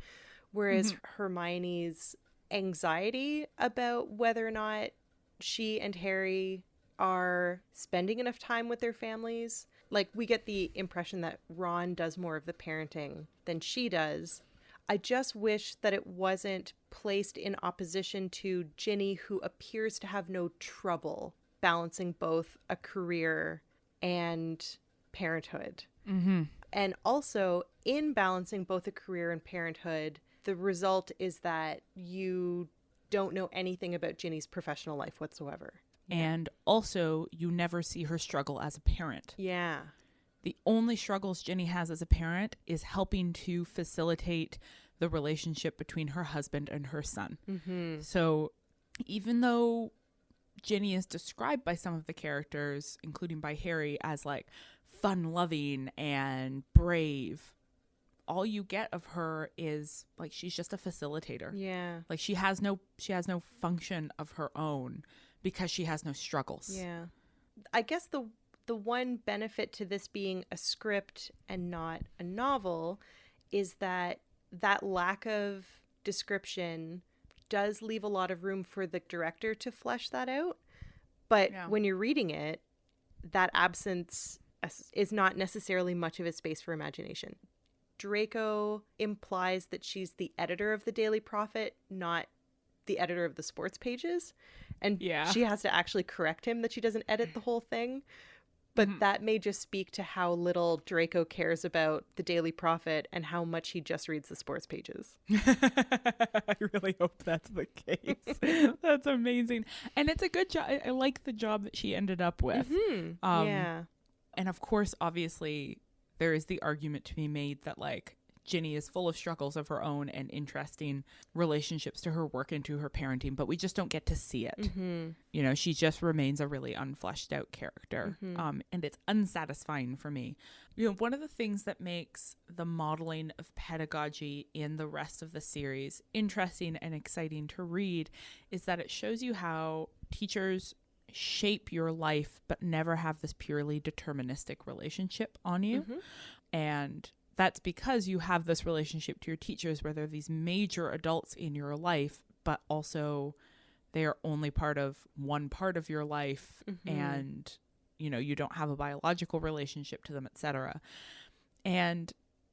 Whereas Hermione's anxiety about whether or not she and Harry are spending enough time with their families, like we get the impression that Ron does more of the parenting than she does. I just wish that it wasn't placed in opposition to Ginny, who appears to have no trouble balancing both a career and parenthood. And also, in balancing both a career and parenthood, the result is that you don't know anything about Ginny's professional life whatsoever. And also, you never see her struggle as a parent. Yeah. The only struggles Ginny has as a parent is helping to facilitate the relationship between her husband and her son. So even though Ginny is described by some of the characters, including by Harry, as like fun-loving and brave, all you get of her is like she's just a facilitator. Yeah. Like she has no function of her own because she has no struggles. Yeah. I guess the one benefit to this being a script and not a novel is that lack of description does leave a lot of room for the director to flesh that out. But when you're reading it, that absence is not necessarily much of a space for imagination. Draco implies that she's the editor of the Daily Prophet, not the editor of the sports pages. And she has to actually correct him that she doesn't edit the whole thing. But that may just speak to how little Draco cares about the Daily Prophet and how much he just reads the sports pages. I really hope that's the case. That's amazing. And it's a good job. I like the job that she ended up with. Yeah. And of course, obviously, there is the argument to be made that like Ginny is full of struggles of her own and interesting relationships to her work and to her parenting, but we just don't get to see it. You know, she just remains a really unfleshed out character. And it's unsatisfying for me. You know, one of the things that makes the modeling of pedagogy in the rest of the series interesting and exciting to read is that it shows you how teachers shape your life but never have this purely deterministic relationship on you. And that's because you have this relationship to your teachers where they're these major adults in your life, but also they are only part of one part of your life. And, you know, you don't have a biological relationship to them, etc. And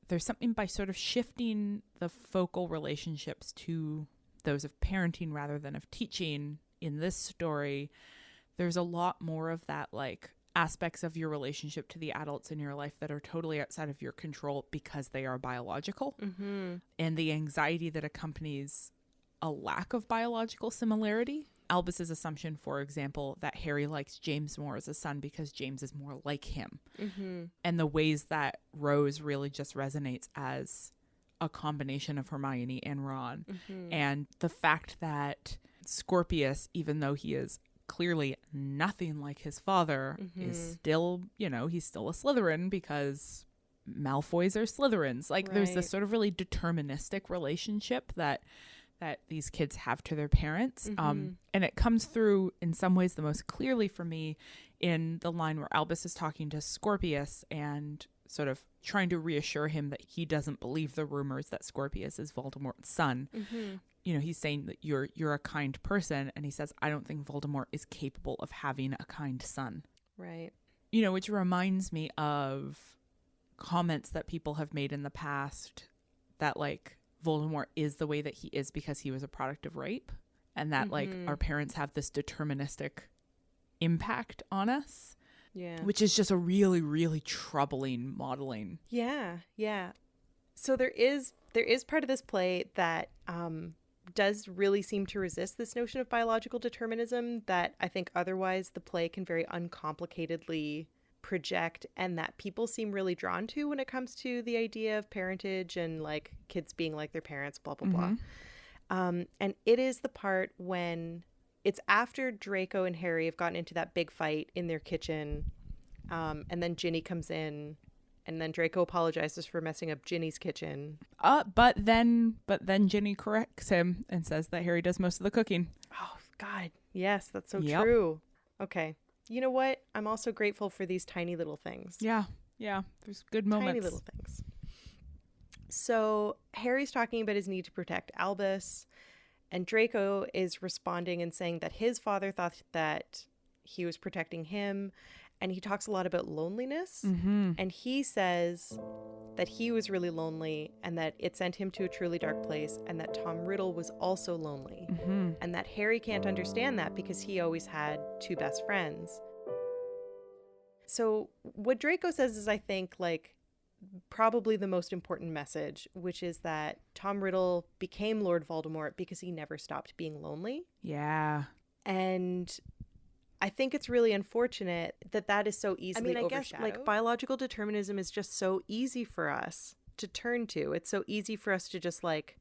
there's something by sort of shifting the focal relationships to those of parenting rather than of teaching in this story. There's a lot more of that, like, aspects of your relationship to the adults in your life that are totally outside of your control because they are biological. And the anxiety that accompanies a lack of biological similarity. Albus's assumption, for example, that Harry likes James more as a son because James is more like him. And the ways that Rose really just resonates as a combination of Hermione and Ron. And the fact that Scorpius, even though he is clearly nothing like his father, is still, you know, he's still a Slytherin because Malfoys are Slytherins. Like, there's this sort of really deterministic relationship that these kids have to their parents. And it comes through in some ways the most clearly for me in the line where Albus is talking to Scorpius and sort of trying to reassure him that he doesn't believe the rumors that Scorpius is Voldemort's son. You know, he's saying that you're a kind person, and he says, I don't think Voldemort is capable of having a kind son. Right. You know, which reminds me of comments that people have made in the past that, like, Voldemort is the way that he is because he was a product of rape, and that like our parents have this deterministic impact on us. Yeah. Which is just a really, really troubling modeling. Yeah. So there is part of this play that does really seem to resist this notion of biological determinism that I think otherwise the play can very uncomplicatedly project, and that people seem really drawn to when it comes to the idea of parentage and like kids being like their parents, blah, blah, blah. And it is the part when it's after Draco and Harry have gotten into that big fight in their kitchen, and then Ginny comes in, and then Draco apologizes for messing up Ginny's kitchen. But then Ginny corrects him and says that Harry does most of the cooking. Oh, God. Yes, that's so true. Okay. You know what? I'm also grateful for these tiny little things. Yeah. There's good moments. Tiny little things. So Harry's talking about his need to protect Albus, and Draco is responding and saying that his father thought that he was protecting him. And he talks a lot about loneliness. And he says that he was really lonely and that it sent him to a truly dark place, and that Tom Riddle was also lonely. And that Harry can't understand that because he always had two best friends. So what Draco says is, I think, like, probably the most important message, which is that Tom Riddle became Lord Voldemort because he never stopped being lonely. Yeah. And I think it's really unfortunate that is so easily overshadowed. I guess, like, biological determinism is just so easy for us to turn to. It's so easy for us to just like,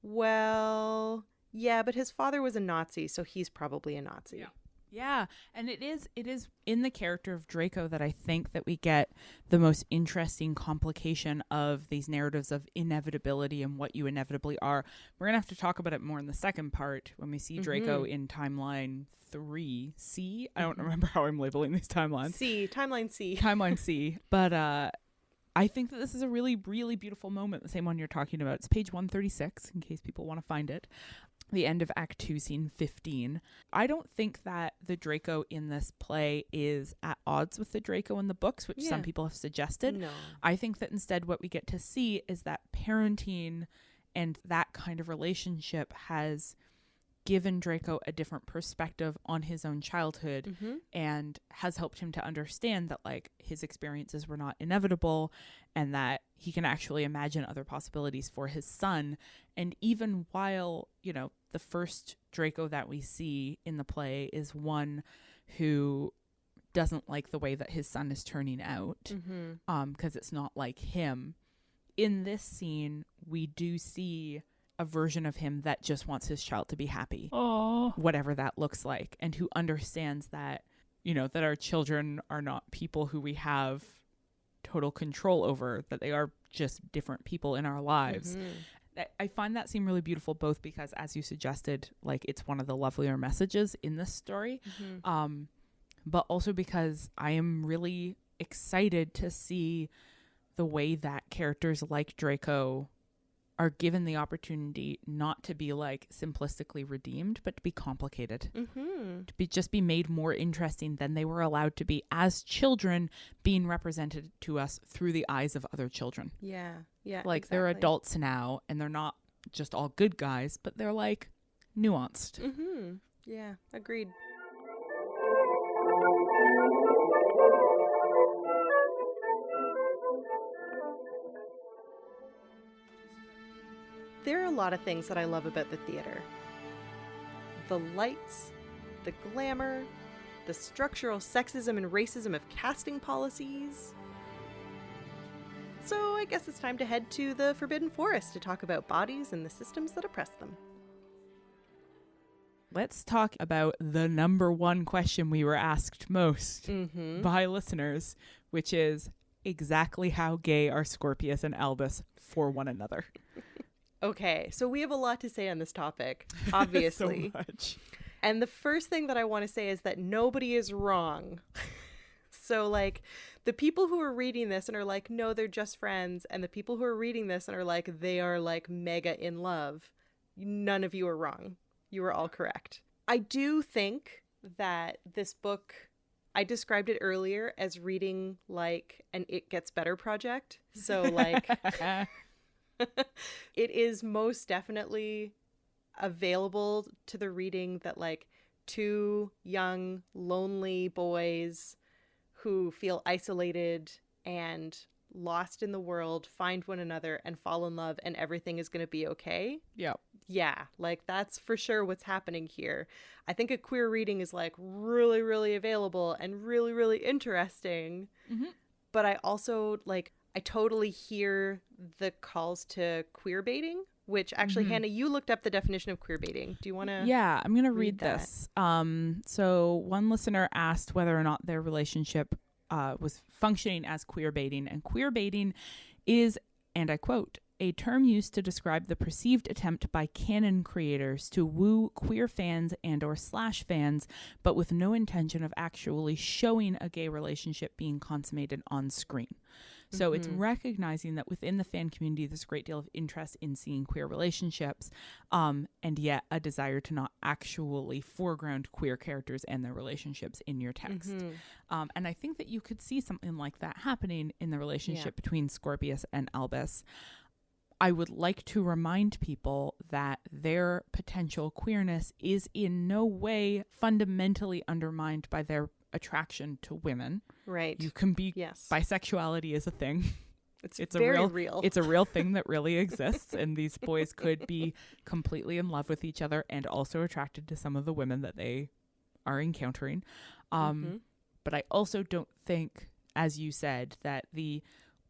well, yeah, but his father was a Nazi, so he's probably a Nazi. Yeah. And it is in the character of Draco that I think that we get the most interesting complication of these narratives of inevitability and what you inevitably are. We're going to have to talk about it more in the second part when we see Draco in timeline 3C. I don't remember how I'm labeling these timelines. Timeline C. Timeline C. But I think that this is a really, really beautiful moment, the same one you're talking about. It's page 136, in case people want to find it. The end of Act 2, Scene 15. I don't think that the Draco in this play is at odds with the Draco in the books, which some people have suggested. No. I think that instead what we get to see is that parenting and that kind of relationship has given Draco a different perspective on his own childhood and has helped him to understand that, like, his experiences were not inevitable and that he can actually imagine other possibilities for his son. And even while, you know, the first Draco that we see in the play is one who doesn't like the way that his son is turning out because it's not like him, in this scene, we do see a version of him that just wants his child to be happy. Oh. Whatever that looks like, and who understands that, you know, that our children are not people who we have total control over, that they are just different people in our lives. I find that scene really beautiful, both because, as you suggested, like, it's one of the lovelier messages in this story, but also because I am really excited to see the way that characters like Draco are given the opportunity not to be like simplistically redeemed, but to be complicated, to just be made more interesting than they were allowed to be as children, being represented to us through the eyes of other children. Yeah. Like, exactly. they're adults now, and they're not just all good guys, but they're like nuanced. Yeah, agreed. There are a lot of things that I love about the theater. The lights, the glamour, the structural sexism and racism of casting policies. So I guess it's time to head to the Forbidden Forest to talk about bodies and the systems that oppress them. Let's talk about the number one question we were asked most by listeners, which is exactly how gay are Scorpius and Albus for one another? Okay, so we have a lot to say on this topic, obviously. So much. And the first thing that I want to say is that nobody is wrong. So, like, the people who are reading this and are like, no, they're just friends, and the people who are reading this and are like, they are, like, mega in love, none of you are wrong. You are all correct. I do think that this book, I described it earlier as reading like an It Gets Better project. So, like... It is most definitely available to the reading that, like, two young, lonely boys who feel isolated and lost in the world find one another and fall in love, and everything is going to be okay. Yep. Yeah, like, that's for sure what's happening here. I think a queer reading is, like, really, really available and really, really interesting. But I also, like... I totally hear the calls to queer baiting, which actually, Hannah, you looked up the definition of queer baiting. Do you want to? Yeah, I'm going to read this. So one listener asked whether or not their relationship was functioning as queer baiting. And queer baiting is, and I quote, a term used to describe the perceived attempt by canon creators to woo queer fans and or slash fans, but with no intention of actually showing a gay relationship being consummated on screen. So it's recognizing that within the fan community, there's a great deal of interest in seeing queer relationships, and yet a desire to not actually foreground queer characters and their relationships in your text. And I think that you could see something like that happening in the relationship between Scorpius and Albus. I would like to remind people that their potential queerness is in no way fundamentally undermined by their attraction to women. Right. You can be bisexuality is a thing. It's very real. It's a real thing that really exists, and these boys could be completely in love with each other and also attracted to some of the women that they are encountering. But I also don't think, as you said, that the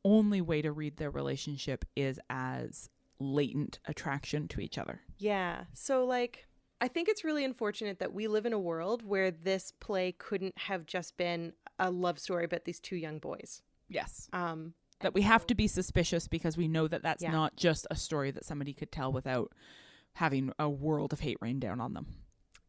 only way to read their relationship is as latent attraction to each other. Yeah. So, like, I think it's really unfortunate that we live in a world where this play couldn't have just been a love story about these two young boys. Yes. That we have to be suspicious because we know that that's not just a story that somebody could tell without having a world of hate rain down on them.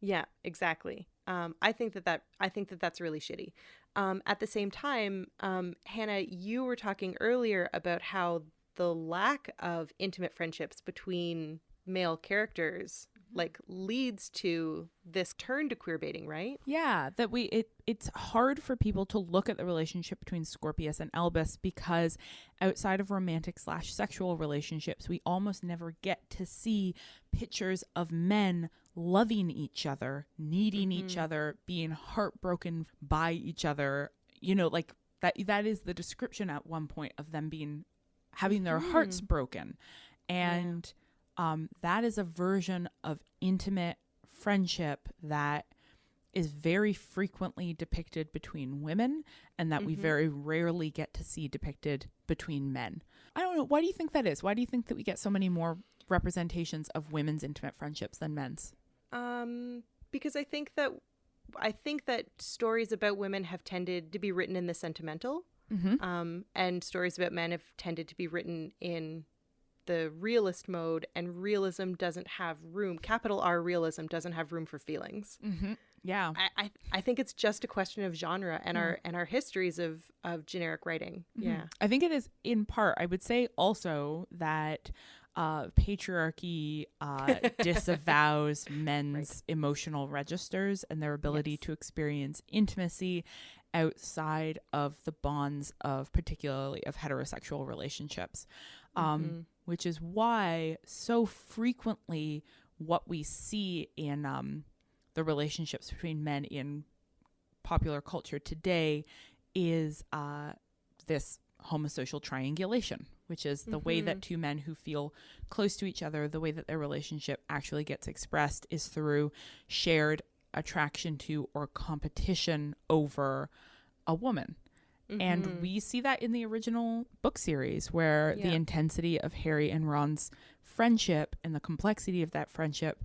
Yeah, exactly. I think that's really shitty. At the same time, Hannah, you were talking earlier about how the lack of intimate friendships between male characters like leads to this turn to queer baiting, right? Yeah, that it's hard for people to look at the relationship between Scorpius and Albus because outside of romantic / sexual relationships, we almost never get to see pictures of men loving each other, needing each other, being heartbroken by each other. You know, like that is the description at one point of them having their hearts broken. And that is a version of intimate friendship that is very frequently depicted between women and that we very rarely get to see depicted between men. I don't know. Why do you think that is? Why do you think that we get so many more representations of women's intimate friendships than men's? Because I think that stories about women have tended to be written in the sentimental, and stories about men have tended to be written in the realist mode, and realism doesn't have room. Capital R realism doesn't have room for feelings. Yeah, I think it's just a question of genre and our histories of generic writing. Yeah, I think it is in part. I would say also that patriarchy disavows men's emotional registers and their ability to experience intimacy outside of the bonds of particularly of heterosexual relationships, which is why so frequently what we see in the relationships between men in popular culture today is this homosocial triangulation, which is the way that two men who feel close to each other, the way that their relationship actually gets expressed is through shared attraction to or competition over a woman. And we see that in the original book series where the intensity of Harry and Ron's friendship and the complexity of that friendship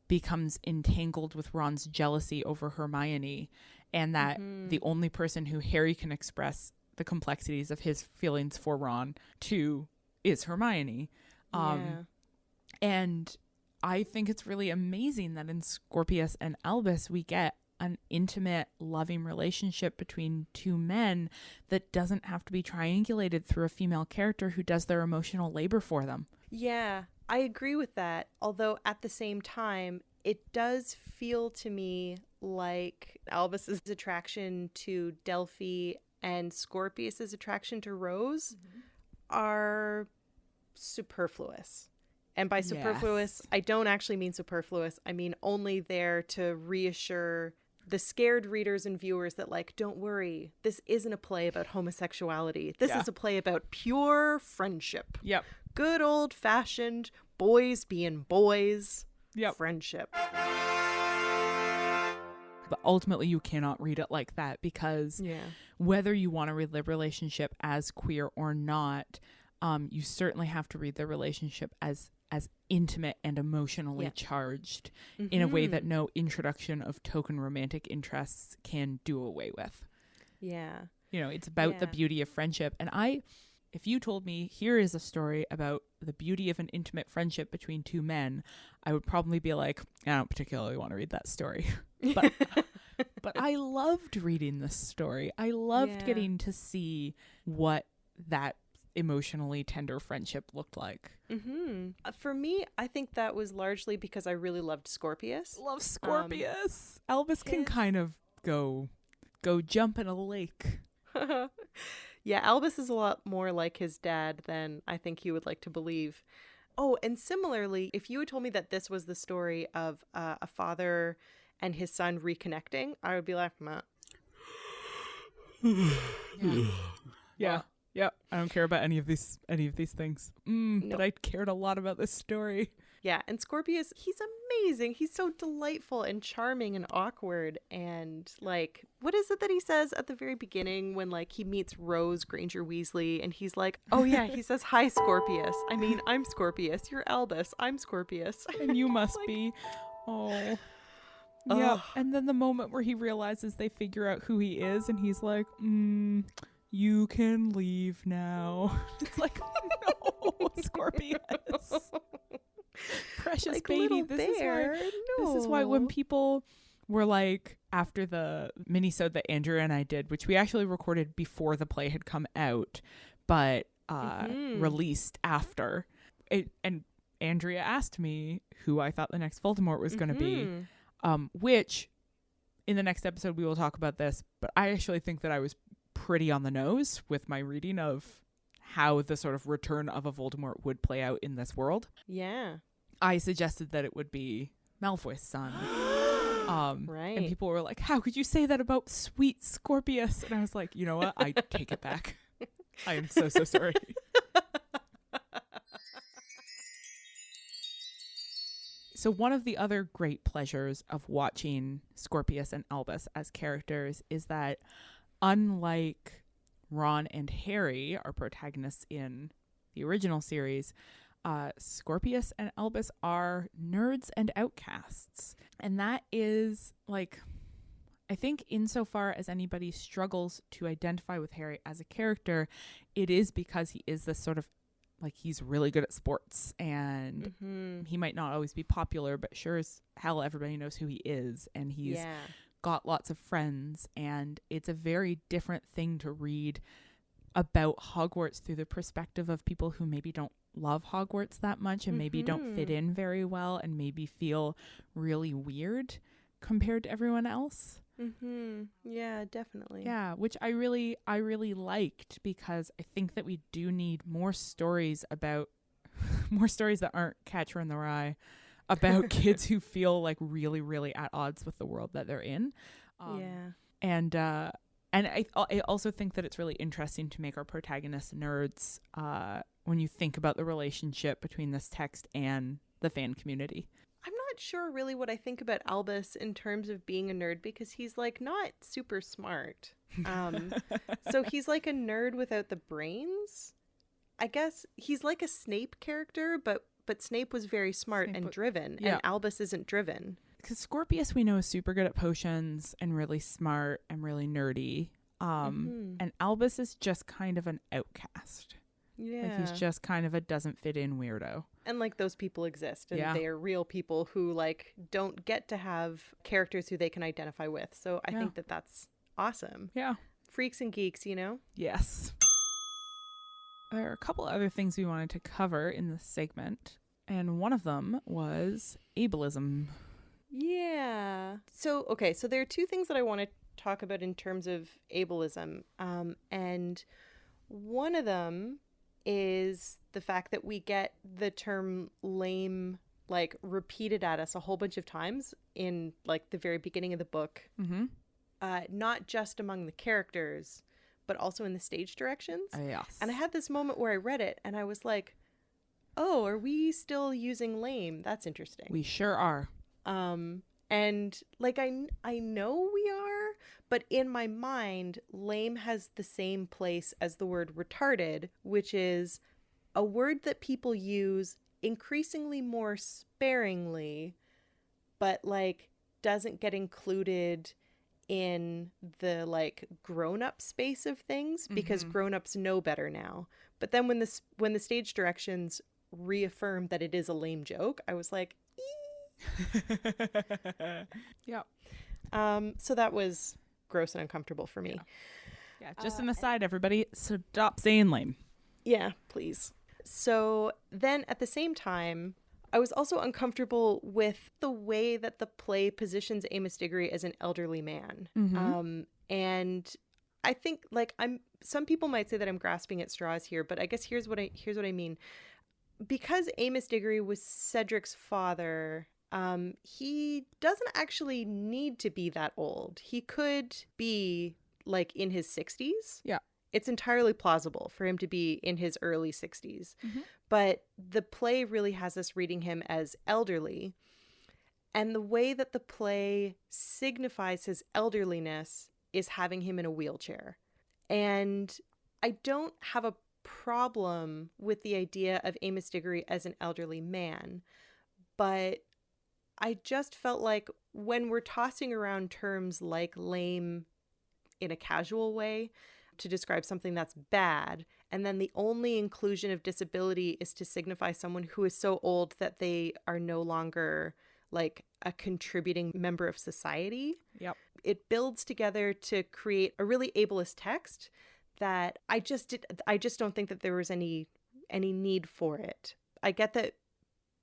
becomes entangled with Ron's jealousy over Hermione, and that the only person who Harry can express the complexities of his feelings for Ron to is Hermione. And I think it's really amazing that in Scorpius and Albus we get an intimate, loving relationship between two men that doesn't have to be triangulated through a female character who does their emotional labor for them. Yeah, I agree with that. Although at the same time, it does feel to me like Albus's attraction to Delphi and Scorpius's attraction to Rose are superfluous. And by superfluous, I don't actually mean superfluous. I mean only there to reassure the scared readers and viewers that, like, don't worry, this isn't a play about homosexuality. This is a play about pure friendship. Yep. Good old-fashioned boys being boys friendship. But ultimately, you cannot read it like that because whether you want to read the relationship as queer or not, you certainly have to read the relationship as intimate and emotionally charged in a way that no introduction of token romantic interests can do away with. Yeah. You know, it's about the beauty of friendship. And if you told me here is a story about the beauty of an intimate friendship between two men, I would probably be like, I don't particularly want to read that story. But I loved reading this story. I loved getting to see what that emotionally tender friendship looked like. For me, I think that was largely because I really loved Scorpius. Love Scorpius. Albus can kind of go jump in a lake. Yeah, Albus is a lot more like his dad than I think he would like to believe. Oh, and similarly, if you had told me that this was the story of a father and his son reconnecting, I would be like, meh. Yeah. Yeah, I don't care about any of these things. But I cared a lot about this story. Yeah, and Scorpius, he's amazing. He's so delightful and charming and awkward. And, like, what is it that he says at the very beginning when, like, he meets Rose Granger Weasley and he's like, oh yeah, he says, hi, Scorpius. I mean, I'm Scorpius. You're Albus. I'm Scorpius. And you must be. Oh. Yeah, and then the moment where he realizes they figure out who he is and he's like, you can leave now. It's like, no, Scorpius. Precious like baby. This is why when people were like, after the mini-sode that Andrea and I did, which we actually recorded before the play had come out, but released after, and Andrea asked me who I thought the next Voldemort was going to be, which in the next episode we will talk about this, but I actually think that I was pretty on the nose with my reading of how the sort of return of a Voldemort would play out in this world. Yeah. I suggested that it would be Malfoy's son. Right. And people were like, how could you say that about sweet Scorpius? And I was like, you know what? I take it back. I am so sorry. So one of the other great pleasures of watching Scorpius and Albus as characters is that unlike Ron and Harry, our protagonists in the original series, Scorpius and Albus are nerds and outcasts. And that is, like, I think insofar as anybody struggles to identify with Harry as a character, it is because he is this sort of, like, he's really good at sports and he might not always be popular, but sure as hell everybody knows who he is, and he's got lots of friends, and it's a very different thing to read about Hogwarts through the perspective of people who maybe don't love Hogwarts that much and maybe don't fit in very well and maybe feel really weird compared to everyone else. Yeah, definitely. Yeah, which I really liked, because I think that we do need more stories about more stories that aren't Catcher in the Rye about kids who feel like really, really at odds with the world that they're in. And I also think that it's really interesting to make our protagonists nerds when you think about the relationship between this text and the fan community. I'm not sure really what I think about Albus in terms of being a nerd, because he's like not super smart. So he's like a nerd without the brains. I guess he's like a Snape character, but Snape was very smart and driven, and Albus isn't driven. Because Scorpius, we know, is super good at potions and really smart and really nerdy. And Albus is just kind of an outcast. Yeah. Like, he's just kind of a doesn't fit in weirdo. And like those people exist, and they are real people who like don't get to have characters who they can identify with. So I think that that's awesome. Yeah. Freaks and geeks, you know? Yes. There are a couple other things we wanted to cover in this segment, and one of them was ableism. Yeah. So there are two things that I want to talk about in terms of ableism. And one of them is the fact that we get the term lame like repeated at us a whole bunch of times in like the very beginning of the book. Not just among the characters, but also in the stage directions. Yes. And I had this moment where I read it and I was like, oh, are we still using lame? That's interesting. We sure are. And like I know we are, but in my mind, lame has the same place as the word retarded, which is a word that people use increasingly more sparingly, but like doesn't get included in the like grown-up space of things, because grown-ups know better now. But then when the stage directions reaffirmed that it is a lame joke, I was like, yeah. So that was gross and uncomfortable for me. Yeah, just an aside, everybody, stop saying lame. Yeah, please. So then at the same time, I was also uncomfortable with the way that the play positions Amos Diggory as an elderly man. And I think like some people might say that I'm grasping at straws here, but I guess here's what I mean. Because Amos Diggory was Cedric's father, he doesn't actually need to be that old. He could be like in his 60s. Yeah. It's entirely plausible for him to be in his early 60s. But the play really has us reading him as elderly. And the way that the play signifies his elderliness is having him in a wheelchair. And I don't have a problem with the idea of Amos Diggory as an elderly man, but I just felt like when we're tossing around terms like lame in a casual way to describe something that's bad, and then the only inclusion of disability is to signify someone who is so old that they are no longer like a contributing member of society. Yep. It builds together to create a really ableist text that I just don't think that there was any need for it. I get that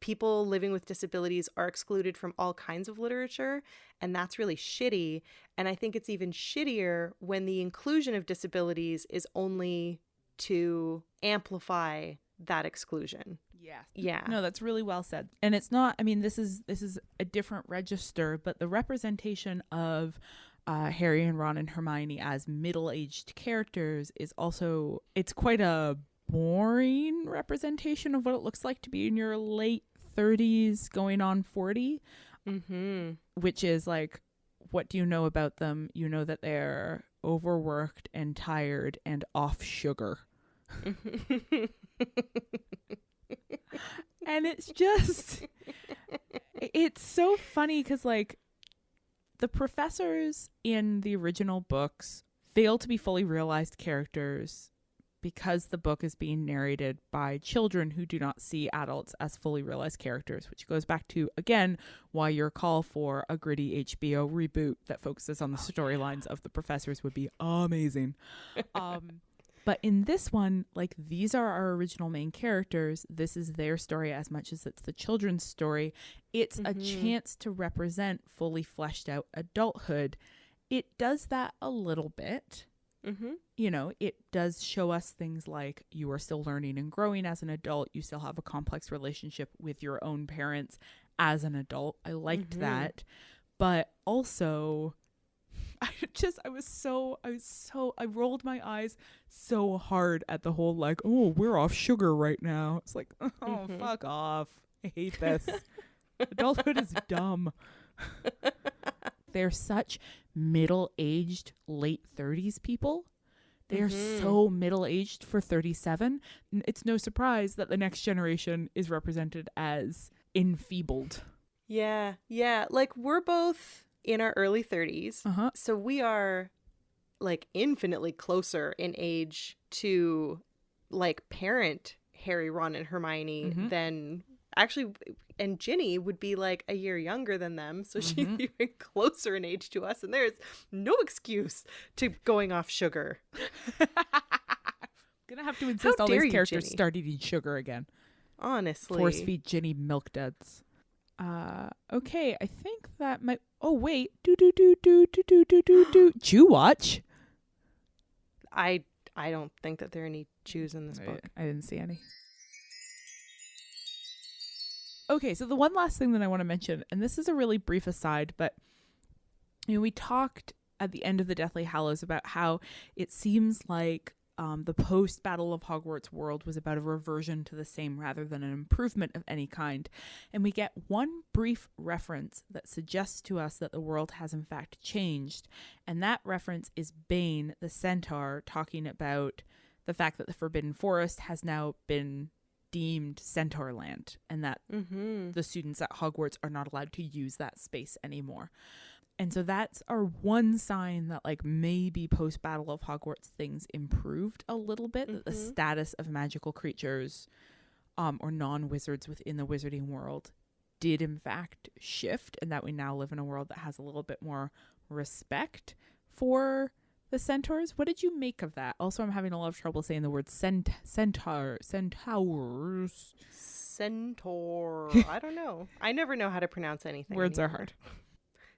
people living with disabilities are excluded from all kinds of literature, and that's really shitty. And I think it's even shittier when the inclusion of disabilities is only to amplify that exclusion. Yes. Yeah. No, that's really well said. And it's not, I mean, this is a different register, but the representation of Harry and Ron and Hermione as middle-aged characters is also, it's quite a boring representation of what it looks like to be in your late 30s going on 40, which is like, what do you know about them? You know that they're overworked and tired and off sugar. And it's just, it's so funny because like the professors in the original books fail to be fully realized characters because the book is being narrated by children who do not see adults as fully realized characters, which goes back to, again, why your call for a gritty HBO reboot that focuses on the storylines of the professors would be amazing. But in this one, like, these are our original main characters. This is their story as much as it's the children's story. It's a chance to represent fully fleshed out adulthood. It does that a little bit. You know, it does show us things like you are still learning and growing as an adult. You still have a complex relationship with your own parents as an adult. I liked that. But also, I rolled my eyes so hard at the whole like, oh, we're off sugar right now. It's like, oh, fuck off. I hate this. Adulthood is dumb. They're such middle-aged, late 30s people. They're so middle-aged for 37. It's no surprise that the next generation is represented as enfeebled. Yeah. Like, we're both in our early 30s. So we are like infinitely closer in age to like parent Harry, Ron, and Hermione than actually, and Ginny would be like a year younger than them. So she's even closer in age to us. And there's no excuse to going off sugar. Gonna have to insist all these characters start eating sugar again. Honestly. Force feed Ginny milk duds. Okay, I think that might. Oh wait, Chew watch. I don't think that there are any Jews in this book. I didn't see any. Okay, so the one last thing that I want to mention, and this is a really brief aside, but you know, we talked at the end of the Deathly Hallows about how it seems like the post-Battle of Hogwarts world was about a reversion to the same rather than an improvement of any kind. And we get one brief reference that suggests to us that the world has in fact changed. And that reference is Bane, the centaur, talking about the fact that the Forbidden Forest has now been deemed Centaur Land, and that the students at Hogwarts are not allowed to use that space anymore. And so that's our one sign that like maybe post-Battle of Hogwarts things improved a little bit, that the status of magical creatures or non-wizards within the wizarding world did in fact shift, and that we now live in a world that has a little bit more respect for the centaurs. What did you make of that? Also, I'm having a lot of trouble saying the word centaurs. Centaur. I don't know. I never know how to pronounce anything. Words are hard.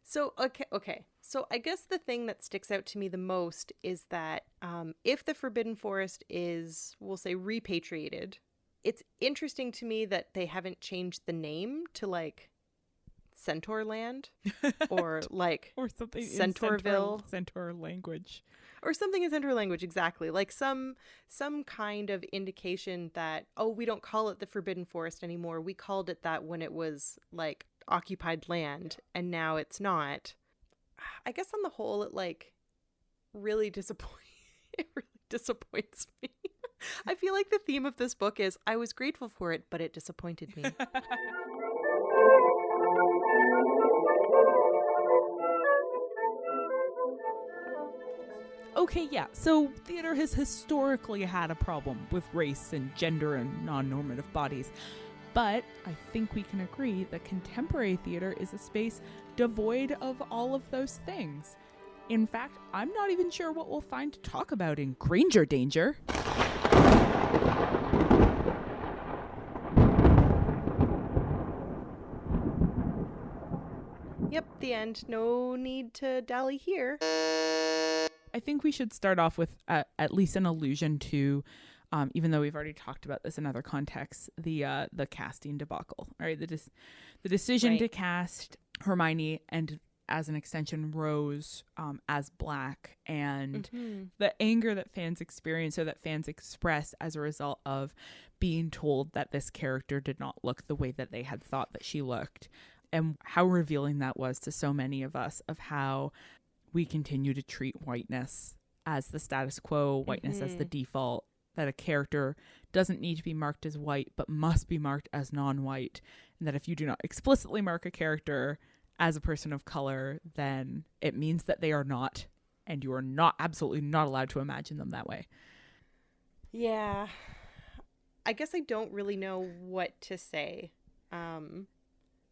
So, okay. So I guess the thing that sticks out to me the most is that if the Forbidden Forest is, we'll say, repatriated, it's interesting to me that they haven't changed the name to like Centaur Land or like or something Centaurville. Centaur language. Or something in Centaur language, exactly. Like some kind of indication that, oh, we don't call it the Forbidden Forest anymore. We called it that when it was like occupied land, and now it's not. I guess on the whole, it like really disappoints me. I feel like the theme of this book is I was grateful for it, but it disappointed me. Okay, yeah, so theater has historically had a problem with race and gender and non-normative bodies. But I think we can agree that contemporary theater is a space devoid of all of those things. In fact, I'm not even sure what we'll find to talk about in Granger Danger. Yep, the end. No need to dally here. I think we should start off with at least an allusion to, even though we've already talked about this in other contexts, the casting debacle. All right, the decision to cast Hermione and as an extension, Rose as Black, and the anger that fans experience or that fans express as a result of being told that this character did not look the way that they had thought that she looked, and how revealing that was to so many of us of how we continue to treat whiteness as the status quo, whiteness as the default, that a character doesn't need to be marked as white but must be marked as non-white, and that if you do not explicitly mark a character as a person of color, then it means that they are not, and you are not, absolutely not allowed to imagine them that way. Yeah. I guess I don't really know what to say.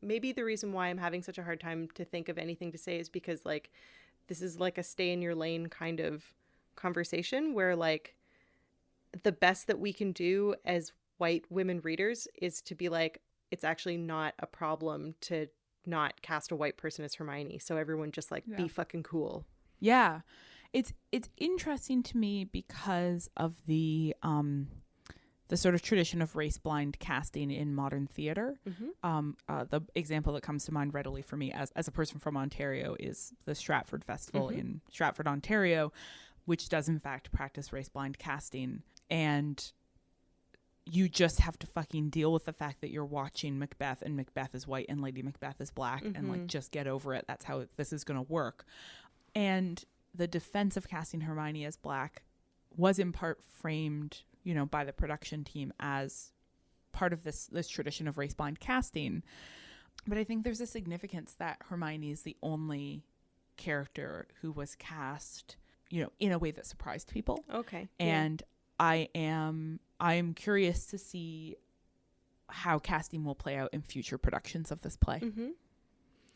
Maybe the reason why I'm having such a hard time to think of anything to say is because, like, this is like a stay in your lane kind of conversation where, like, the best that we can do as white women readers is to be like, it's actually not a problem to not cast a white person as Hermione. So everyone just like be fucking cool. Yeah. It's interesting to me because of the sort of tradition of race blind casting in modern theater. The example that comes to mind readily for me as a person from Ontario is the Stratford Festival in Stratford, Ontario, which does in fact practice race blind casting. And you just have to fucking deal with the fact that you're watching Macbeth and Macbeth is white and Lady Macbeth is black, and like, just get over it. That's how this is going to work. And the defense of casting Hermione as Black was in part framed, you know, by the production team as part of this tradition of race blind casting. But I think there's a significance that Hermione is the only character who was cast, you know, in a way that surprised people. Okay. And I am curious to see how casting will play out in future productions of this play.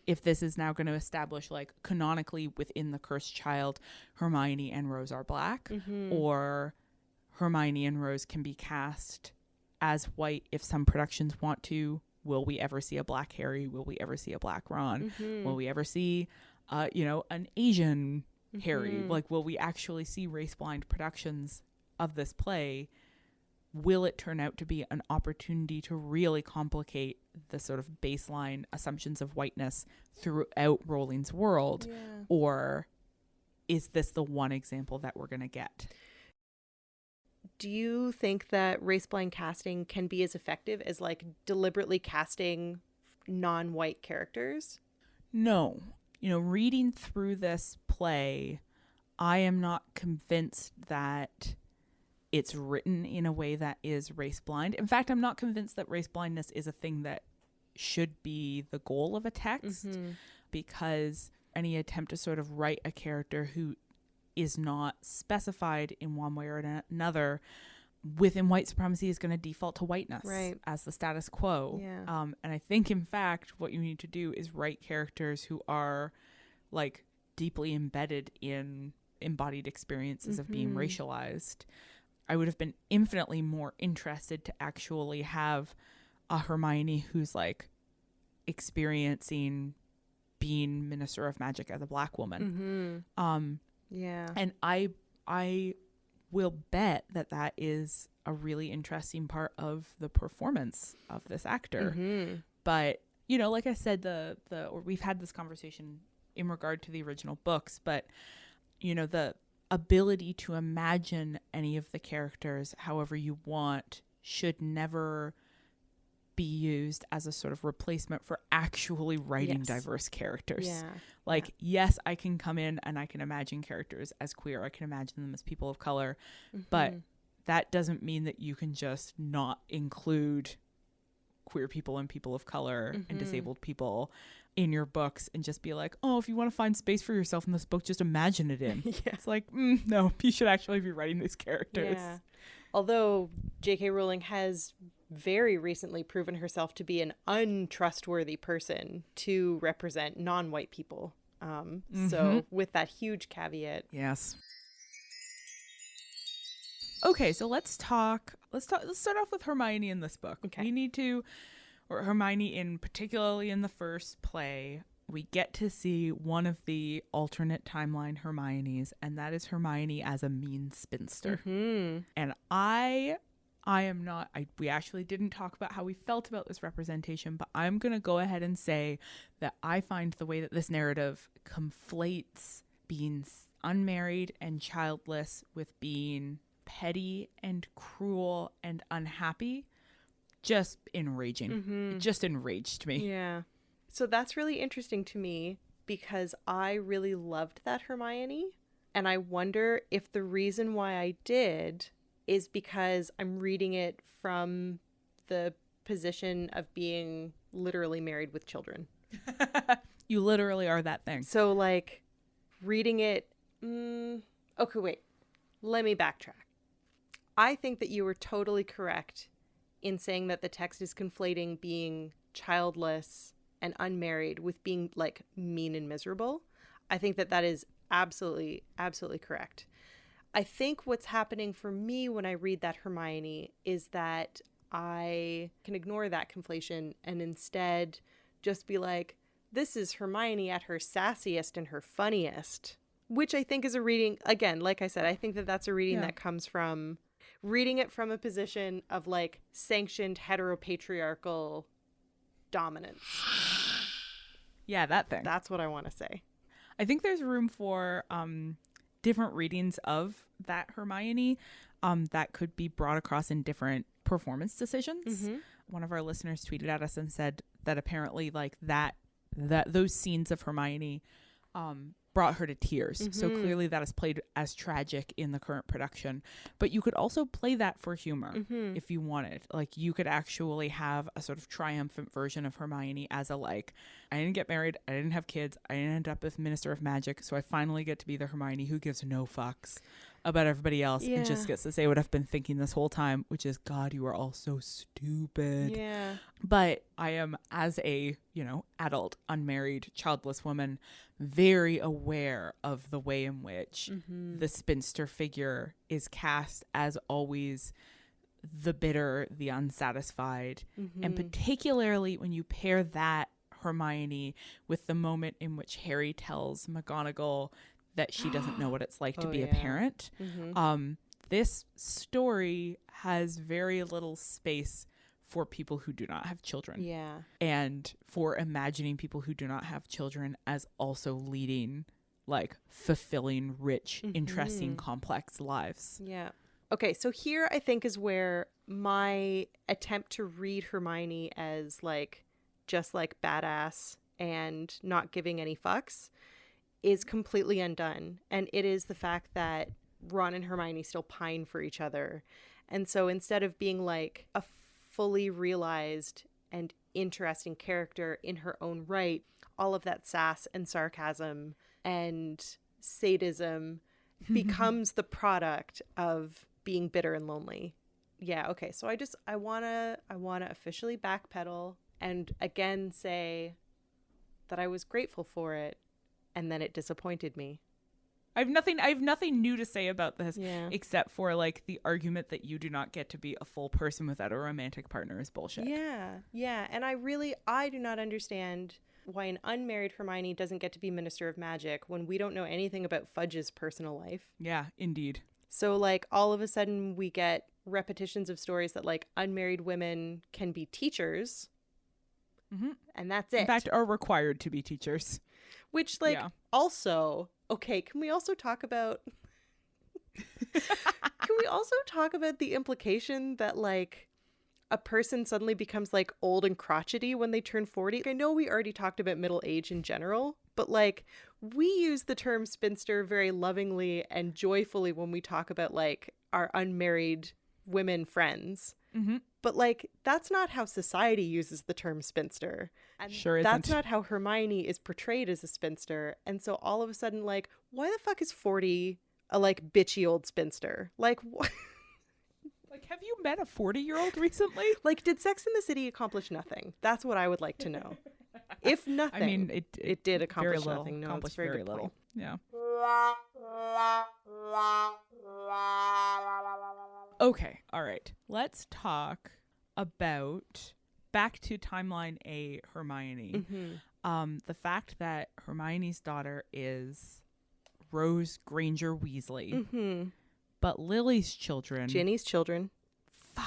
If this is now going to establish, like, canonically within the Cursed Child, Hermione and Rose are Black, or Hermione and Rose can be cast as white if some productions want to. Will we ever see a Black Harry? Will we ever see a Black Ron? Will we ever see, you know, an Asian Harry? Like, will we actually see race blind productions of this play? Will it turn out to be an opportunity to really complicate the sort of baseline assumptions of whiteness throughout Rowling's world? Or is this the one example that we're going to get? Do you think that race blind casting can be as effective as, like, deliberately casting non-white characters? No. You know, reading through this play, I am not convinced that it's written in a way that is race blind. In fact, I'm not convinced that race blindness is a thing that should be the goal of a text, because any attempt to sort of write a character who is not specified in one way or another within white supremacy is going to default to whiteness as the status quo. And I think, in fact, what you need to do is write characters who are, like, deeply embedded in embodied experiences of being racialized. I would have been infinitely more interested to actually have a Hermione who's, like, experiencing being Minister of Magic as a Black woman. And I will bet that is a really interesting part of the performance of this actor. But, you know, like I said, we've had this conversation in regard to the original books, but, you know, the ability to imagine any of the characters however you want should never be used as a sort of replacement for actually writing diverse characters. Yes, I can come in and I can imagine characters as queer. I can imagine them as people of color, but that doesn't mean that you can just not include queer people and people of color and disabled people in your books and just be like, oh, if you want to find space for yourself in this book, just imagine it in. It's like, no, you should actually be writing these characters. Although J.K. Rowling has very recently proven herself to be an untrustworthy person to represent non-white people. So with that huge caveat. Okay, so let's start off with Hermione in this book. We need to, or Hermione particularly in the first play, we get to see one of the alternate timeline Hermiones, and that is Hermione as a mean spinster. And I we actually didn't talk about how we felt about this representation, but I'm going to go ahead and say that I find the way that this narrative conflates being unmarried and childless with being petty and cruel and unhappy just enraging. It just enraged me. Yeah. So that's really interesting to me because I really loved that Hermione. And I wonder if the reason why I did is because I'm reading it from the position of being literally married with children. You literally are that thing. So like reading it. Okay, wait. Let me backtrack. I think that you were totally correct in saying that the text is conflating being childless and unmarried with being like mean and miserable. I think that is absolutely, absolutely correct. I think what's happening for me when I read that Hermione is that I can ignore that conflation and instead just be like, this is Hermione at her sassiest and her funniest, which I think is a reading, again, like I said, I think that that's a reading that comes from reading it from a position of like sanctioned heteropatriarchal dominance. Yeah, that thing. That's what I want to say. I think there's room for different readings of that Hermione that could be brought across in different performance decisions. One of our listeners tweeted at us and said that apparently like that those scenes of Hermione brought her to tears. So clearly that is played as tragic in the current production. But you could also play that for humor if you wanted. Like you could actually have a sort of triumphant version of Hermione as a like, I didn't get married, I didn't have kids, I didn't end up with Minister of Magic, so I finally get to be the Hermione who gives no fucks about everybody else and just gets to say what I've been thinking this whole time, which is, God, you are all so stupid. Yeah. But I am, as a, adult, unmarried, childless woman, very aware of the way in which the spinster figure is cast as always the bitter, the unsatisfied. And particularly when you pair that Hermione with the moment in which Harry tells McGonagall that she doesn't know what it's like to be a parent. This story has very little space for people who do not have children. Yeah. And for imagining people who do not have children as also leading like fulfilling, rich, interesting, complex lives. Yeah. Okay, so here I think is where my attempt to read Hermione as like just like badass and not giving any fucks is completely undone. And it is the fact that Ron and Hermione still pine for each other. And so instead of being like a fully realized and interesting character in her own right, all of that sass and sarcasm and sadism becomes the product of being bitter and lonely. Yeah, okay. So I want to officially backpedal and again say that I was grateful for it. And then it disappointed me. I have nothing new to say about this except for like the argument that you do not get to be a full person without a romantic partner is bullshit. Yeah. And I do not understand why an unmarried Hermione doesn't get to be Minister of Magic when we don't know anything about Fudge's personal life. Yeah, indeed. So like all of a sudden we get repetitions of stories that like unmarried women can be teachers. And that's it. In fact, are required to be teachers. Which also, okay, can we also talk about the implication that like a person suddenly becomes like old and crotchety when they turn 40? I know we already talked about middle age in general, but like we use the term spinster very lovingly and joyfully when we talk about like our unmarried women friends. But like that's not how society uses the term spinster. And sure isn't. That's not how Hermione is portrayed as a spinster. And so all of a sudden, like, why the fuck is 40 a like bitchy old spinster? Like what? Like, have you met a 40-year-old recently? Like, did Sex and the City accomplish nothing? That's what I would like to know. If nothing, I mean, it did accomplish very nothing. No, accomplished it's very very good little. point. Yeah. Okay, all right. Let's talk about back to timeline A Hermione. The fact that Hermione's daughter is Rose Granger Weasley, but Lily's children, Ginny's children,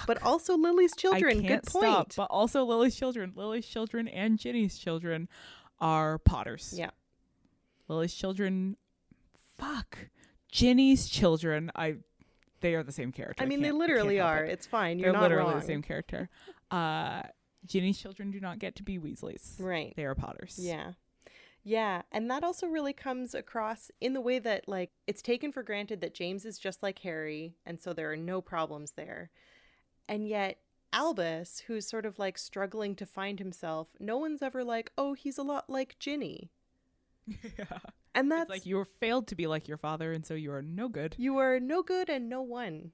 But also Lily's children. I can't Good point. stop. But also Lily's children. Lily's children and Ginny's children are Potters. Yeah. Lily's children. Ginny's children. They are the same character. I mean, they literally are. It's fine. You're not literally wrong. the same character. Ginny's children do not get to be Weasleys. Right. They are Potters. Yeah. Yeah. And that also really comes across in the way that, like, it's taken for granted that James is just like Harry, and so there are no problems there. And yet Albus, who's sort of like struggling to find himself, no one's ever like, oh, he's a lot like Ginny. Yeah. And that's it's like you failed to be like your father, and so you are no good. You are no good and no one.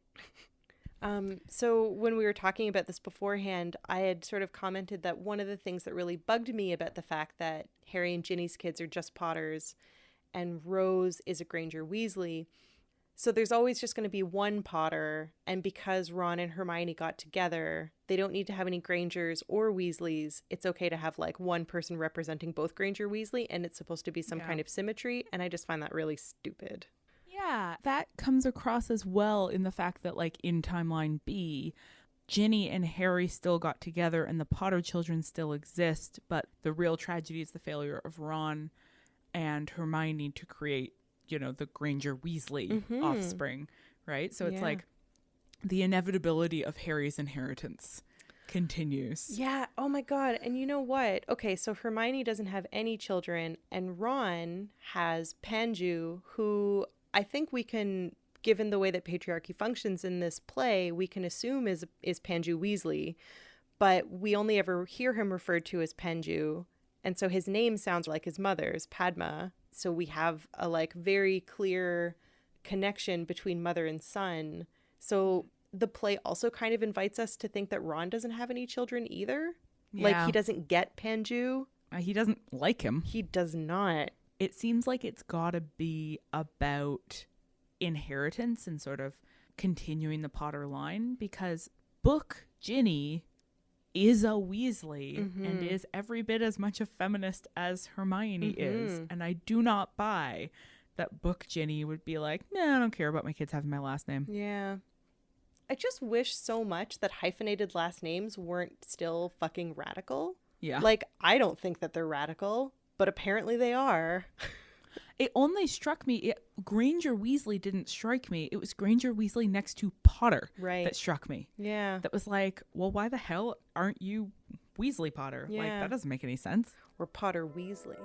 So when we were talking about this beforehand, I had sort of commented that one of the things that really bugged me about the fact that Harry and Ginny's kids are just Potters and Rose is a Granger Weasley. So there's always just going to be one Potter, and because Ron and Hermione got together, they don't need to have any Grangers or Weasleys. It's okay to have like one person representing both Granger Weasley, and it's supposed to be some kind of symmetry, and I just find that really stupid. Yeah, that comes across as well in the fact that, like, in Timeline B, Ginny and Harry still got together and the Potter children still exist, but the real tragedy is the failure of Ron and Hermione to create, you know, the Granger Weasley offspring, right? So it's like the inevitability of Harry's inheritance continues. Yeah. Oh my God. And you know what? Okay, so Hermione doesn't have any children, and Ron has Panju, who I think we can, given the way that patriarchy functions in this play, we can assume is Panju Weasley, but we only ever hear him referred to as Panju, and so his name sounds like his mother's, Padma. So we have a like very clear connection between mother and son. So the play also kind of invites us to think that Ron doesn't have any children either. Yeah. Like he doesn't get Panju. He doesn't like him. He does not. It seems like it's got to be about inheritance and sort of continuing the Potter line, because Book Ginny is a Weasley and is every bit as much a feminist as Hermione is. And I do not buy that Book Ginny would be like, nah, I don't care about my kids having my last name. Yeah. I just wish so much that hyphenated last names weren't still fucking radical. Yeah. Like, I don't think that they're radical, but apparently they are. It only struck me, Granger Weasley didn't strike me. It was Granger Weasley next to Potter that struck me. Yeah. That was like, well, why the hell aren't you Weasley Potter? Yeah. Like, that doesn't make any sense. Or Potter Weasley.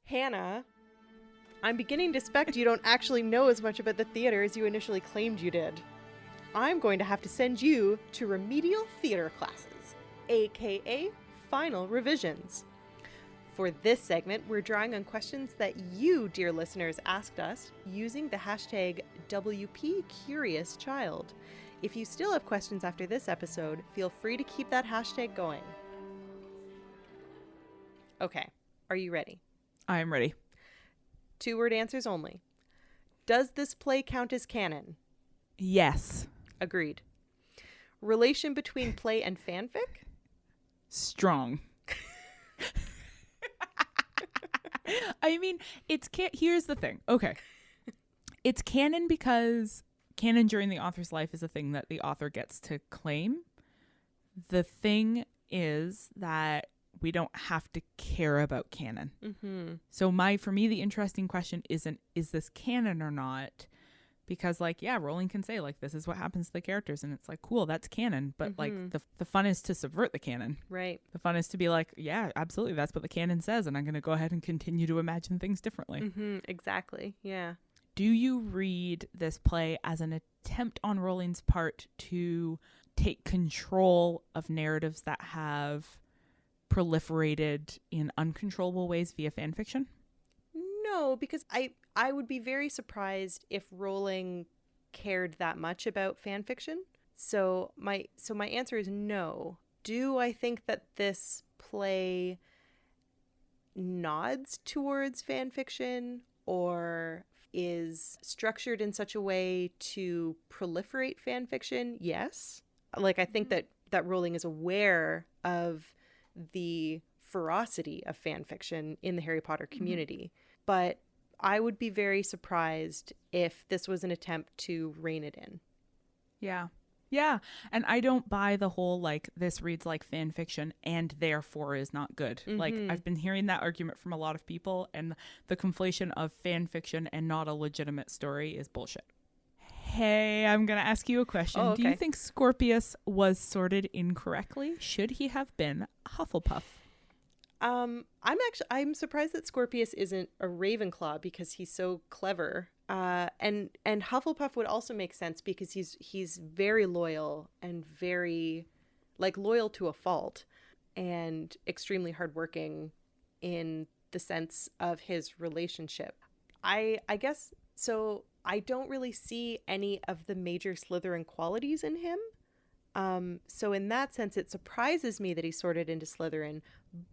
Hannah, I'm beginning to suspect you don't actually know as much about the theater as you initially claimed you did. I'm going to have to send you to remedial theater classes, aka final revisions. For this segment, we're drawing on questions that you, dear listeners, asked us using the hashtag WPCuriousChild. If you still have questions after this episode, feel free to keep that hashtag going. Okay, are you ready? I'm ready. 2-word answers only. Does this play count as canon? Yes. Agreed. Relation between play and fanfic? Strong. I mean, here's the thing. Okay. It's canon because canon during the author's life is a thing that the author gets to claim. The thing is that we don't have to care about canon. So for me, the interesting question isn't, is this canon or not? Because, like, yeah, Rowling can say, like, this is what happens to the characters, and it's like, cool, that's canon. But like the fun is to subvert the canon. Right. The fun is to be like, yeah, absolutely, that's what the canon says, and I'm going to go ahead and continue to imagine things differently. Exactly. Yeah. Do you read this play as an attempt on Rowling's part to take control of narratives that have proliferated in uncontrollable ways via fan fiction? No, because I would be very surprised if Rowling cared that much about fan fiction. So my answer is no. Do I think that this play nods towards fan fiction or is structured in such a way to proliferate fan fiction? Yes. Like, I think that Rowling is aware of the ferocity of fan fiction in the Harry Potter community. But I would be very surprised if this was an attempt to rein it in. Yeah. Yeah. And I don't buy the whole, like, this reads like fan fiction and therefore is not good. Like, I've been hearing that argument from a lot of people, and the conflation of fan fiction and not a legitimate story is bullshit. Hey, I'm going to ask you a question. Oh, okay. Do you think Scorpius was sorted incorrectly? Should he have been Hufflepuff? I'm surprised that Scorpius isn't a Ravenclaw because he's so clever. And Hufflepuff would also make sense because he's very loyal and very, like, loyal to a fault, and extremely hardworking in the sense of his relationship. I guess so. I don't really see any of the major Slytherin qualities in him. So in that sense, it surprises me that he's sorted into Slytherin,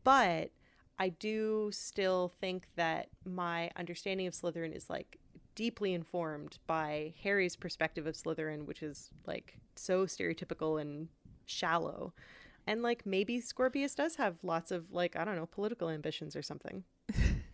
but I do still think that my understanding of Slytherin is, like, deeply informed by Harry's perspective of Slytherin, which is, like, so stereotypical and shallow. And, like, maybe Scorpius does have lots of, like, I don't know, political ambitions or something.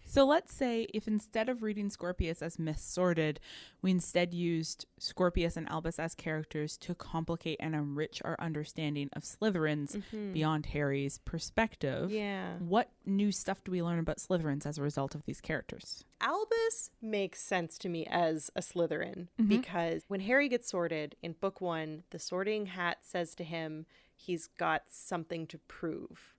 So let's say if instead of reading Scorpius as missorted, we instead used Scorpius and Albus as characters to complicate and enrich our understanding of Slytherins beyond Harry's perspective. Yeah. What new stuff do we learn about Slytherins as a result of these characters? Albus makes sense to me as a Slytherin because when Harry gets sorted in book 1, the sorting hat says to him he's got something to prove.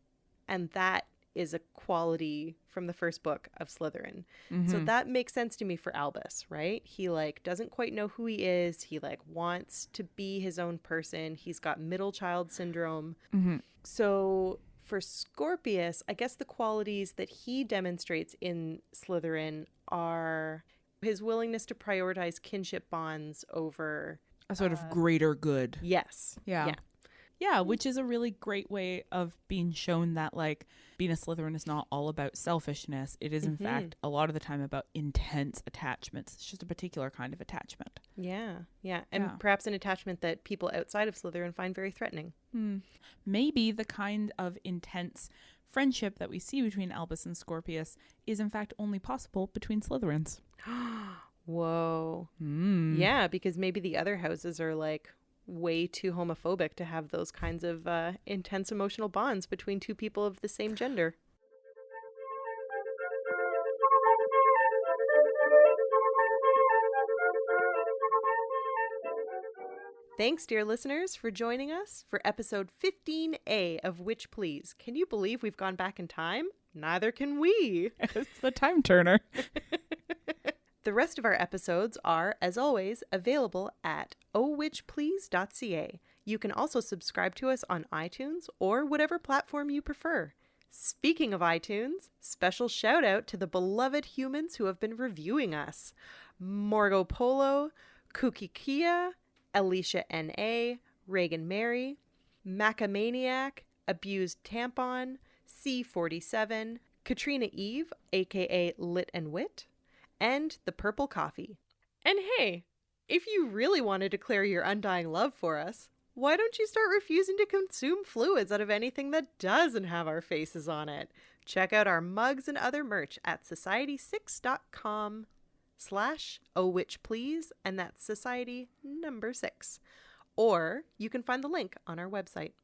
And that is a quality from the first book of Slytherin. So that makes sense to me for Albus, right? He, like, doesn't quite know who he is. He, like, wants to be his own person. He's got middle child syndrome. So for Scorpius, I guess the qualities that he demonstrates in Slytherin are his willingness to prioritize kinship bonds over A sort of greater good. Yes. Yeah. Yeah, which is a really great way of being shown that, like, being a Slytherin is not all about selfishness. It is, in fact, a lot of the time about intense attachments. It's just a particular kind of attachment. Yeah. And perhaps an attachment that people outside of Slytherin find very threatening. Maybe the kind of intense friendship that we see between Albus and Scorpius is, in fact, only possible between Slytherins. Whoa. Yeah, because maybe the other houses are, like, way too homophobic to have those kinds of intense emotional bonds between two people of the same gender. Thanks, dear listeners, for joining us for episode 15A of Witch Please. Can you believe we've gone back in time? Neither can we. It's the time turner. The rest of our episodes are, as always, available at ohwitchplease.ca. You can also subscribe to us on iTunes or whatever platform you prefer. Speaking of iTunes, special shout out to the beloved humans who have been reviewing us. Morgo Polo, Kuki Kia, Alicia N.A., Reagan Mary, Macamaniac, Abused Tampon, C47, Katrina Eve, aka Lit and Wit, and the Purple Coffee. And hey, if you really want to declare your undying love for us, why don't you start refusing to consume fluids out of anything that doesn't have our faces on it? Check out our mugs and other merch at society6.com/ohwitchplease, and that's society number 6. Or you can find the link on our website.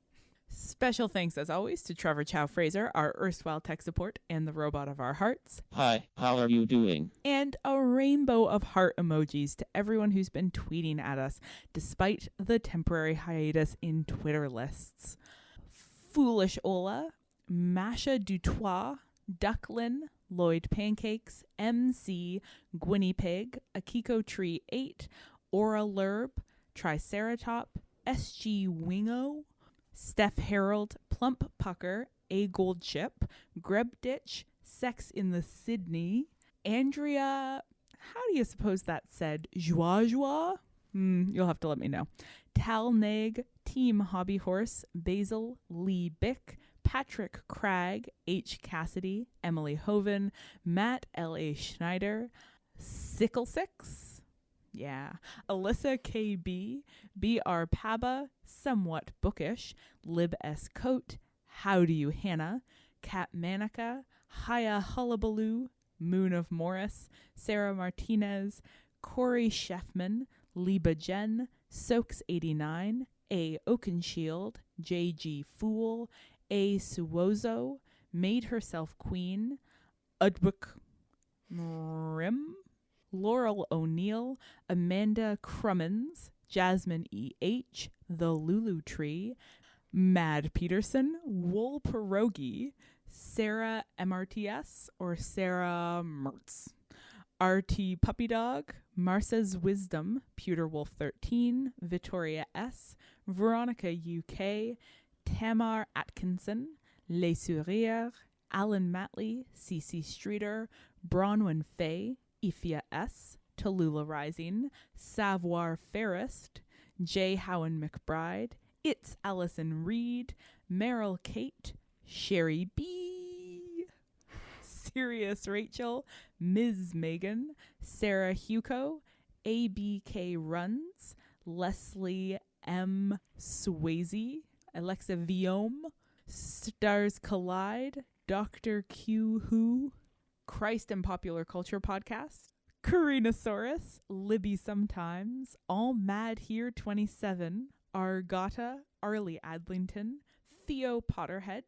Special thanks, as always, to Trevor Chow Fraser, our erstwhile tech support and the robot of our hearts. Hi, how are you doing? And a rainbow of heart emojis to everyone who's been tweeting at us, despite the temporary hiatus in Twitter lists. Foolish Ola, Masha Dutois, Ducklin, Lloyd Pancakes, MC, Gwynny Pig, Akiko Tree 8, Aura Lerb, Triceratop, SG Wingo, Steph Harold, Plump Pucker, A Gold Chip, Grebditch, Sex in the Sydney, Andrea, how do you suppose that said? Joie Joie? You'll have to let me know. Tal Neg, Team Hobby Horse, Basil, Lee Bick, Patrick Cragg, H. Cassidy, Emily Hoven, Matt L.A. Schneider, Sickle Six, Alyssa KB, B.R. Paba, Somewhat Bookish, Lib S. Coat, How Do You Hannah, Kat Manica, Haya Hullabaloo, Moon of Morris, Sarah Martinez, Corey Sheffman, Liba Jen, Soaks89, A. Oakenshield, J.G. Fool, A. Suozo, Made Herself Queen, Udbuk Rim, Laurel O'Neill, Amanda Crummins, Jasmine E.H., The Lulu Tree, Mad Peterson, Wool Pierogi, Sarah MRTS or Sarah Mertz, RT Puppy Dog, Marsa's Wisdom, Pewter Wolf 13, Victoria S., Veronica UK, Tamar Atkinson, Les Sourires, Alan Matley, CC Streeter, Bronwyn Fay, Ifia S., Tallulah Rising, Savoir Fairest, J. Howen McBride, It's Allison Reed, Meryl Kate, Sherry B., Sirius Rachel, Ms. Megan, Sarah Huco, ABK Runs, Leslie M. Swayze, Alexa Viome, Stars Collide, Dr. Q Who, Christ and Popular Culture Podcast, Karinasaurus, Libby Sometimes, All Mad Here 27, Argata, Arlie Adlington, Theo Potterhead,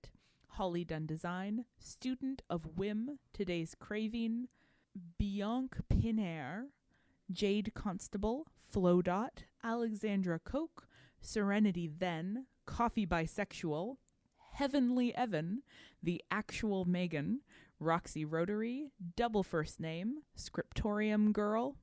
Holly Dunn Design, Student of Whim, Today's Craving, Bianca Pinair, Jade Constable, Flowdot, Alexandra Koch, Serenity Then, Coffee Bisexual, Heavenly Evan, The Actual Megan, Roxy Rotary, Double First Name, Scriptorium Girl,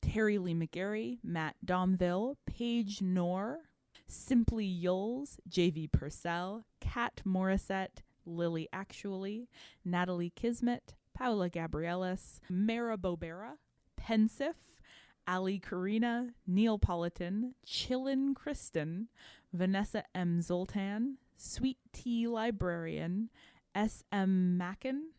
Terry Lee McGarry, Matt Domville, Paige Knorr, Simply Yules, JV Purcell, Kat Morissette, Lily Actually, Natalie Kismet, Paula Gabrielis, Mara Bobera, Pensif, Ali Karina, Neil Politan, Chillin Kristen, Vanessa M. Zoltan, Sweet Tea Librarian, S.M. Mackin,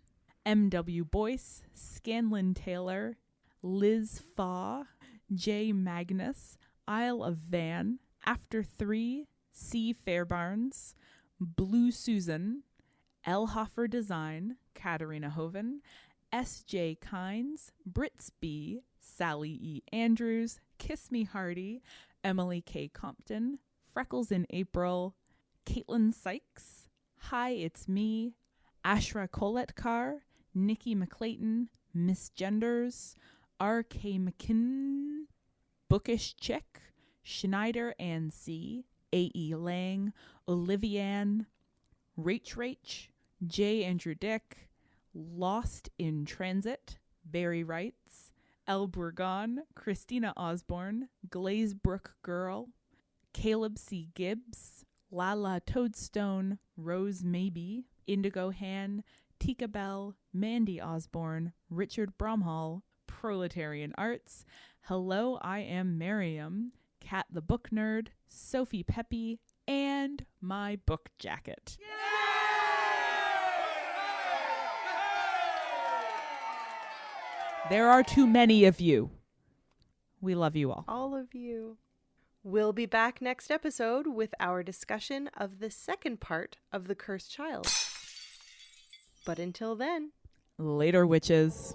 M.W. Boyce, Scanlon Taylor, Liz Faw, J. Magnus, Isle of Van, After 3, C. Fairbarns, Blue Susan, Elhofer Design, Katarina Hoven, S.J. Kynes, Brits B., Sally E. Andrews, Kiss Me Hardy, Emily K. Compton, Freckles in April, Caitlin Sykes, Hi, It's Me, Ashra Koletkar, Nikki McClayton, Miss Genders, R.K. McKinn, Bookish Chick, Schneider Ann C., A.E. Lang, Olivian, Rach, J. Andrew Dick, Lost in Transit, Barry Wrights, El Burgon, Christina Osborne, Glazebrook Girl, Caleb C. Gibbs, Lala Toadstone, Rose Maybe, Indigo Han, Tika Bell, Mandy Osborne, Richard Bromhall, Proletarian Arts, Hello, I Am Miriam, Kat the Book Nerd, Sophie Peppy, and my book jacket. There are too many of you. We love you all. All of you. We'll be back next episode with our discussion of the second part of The Cursed Child. But until then, Later, witches.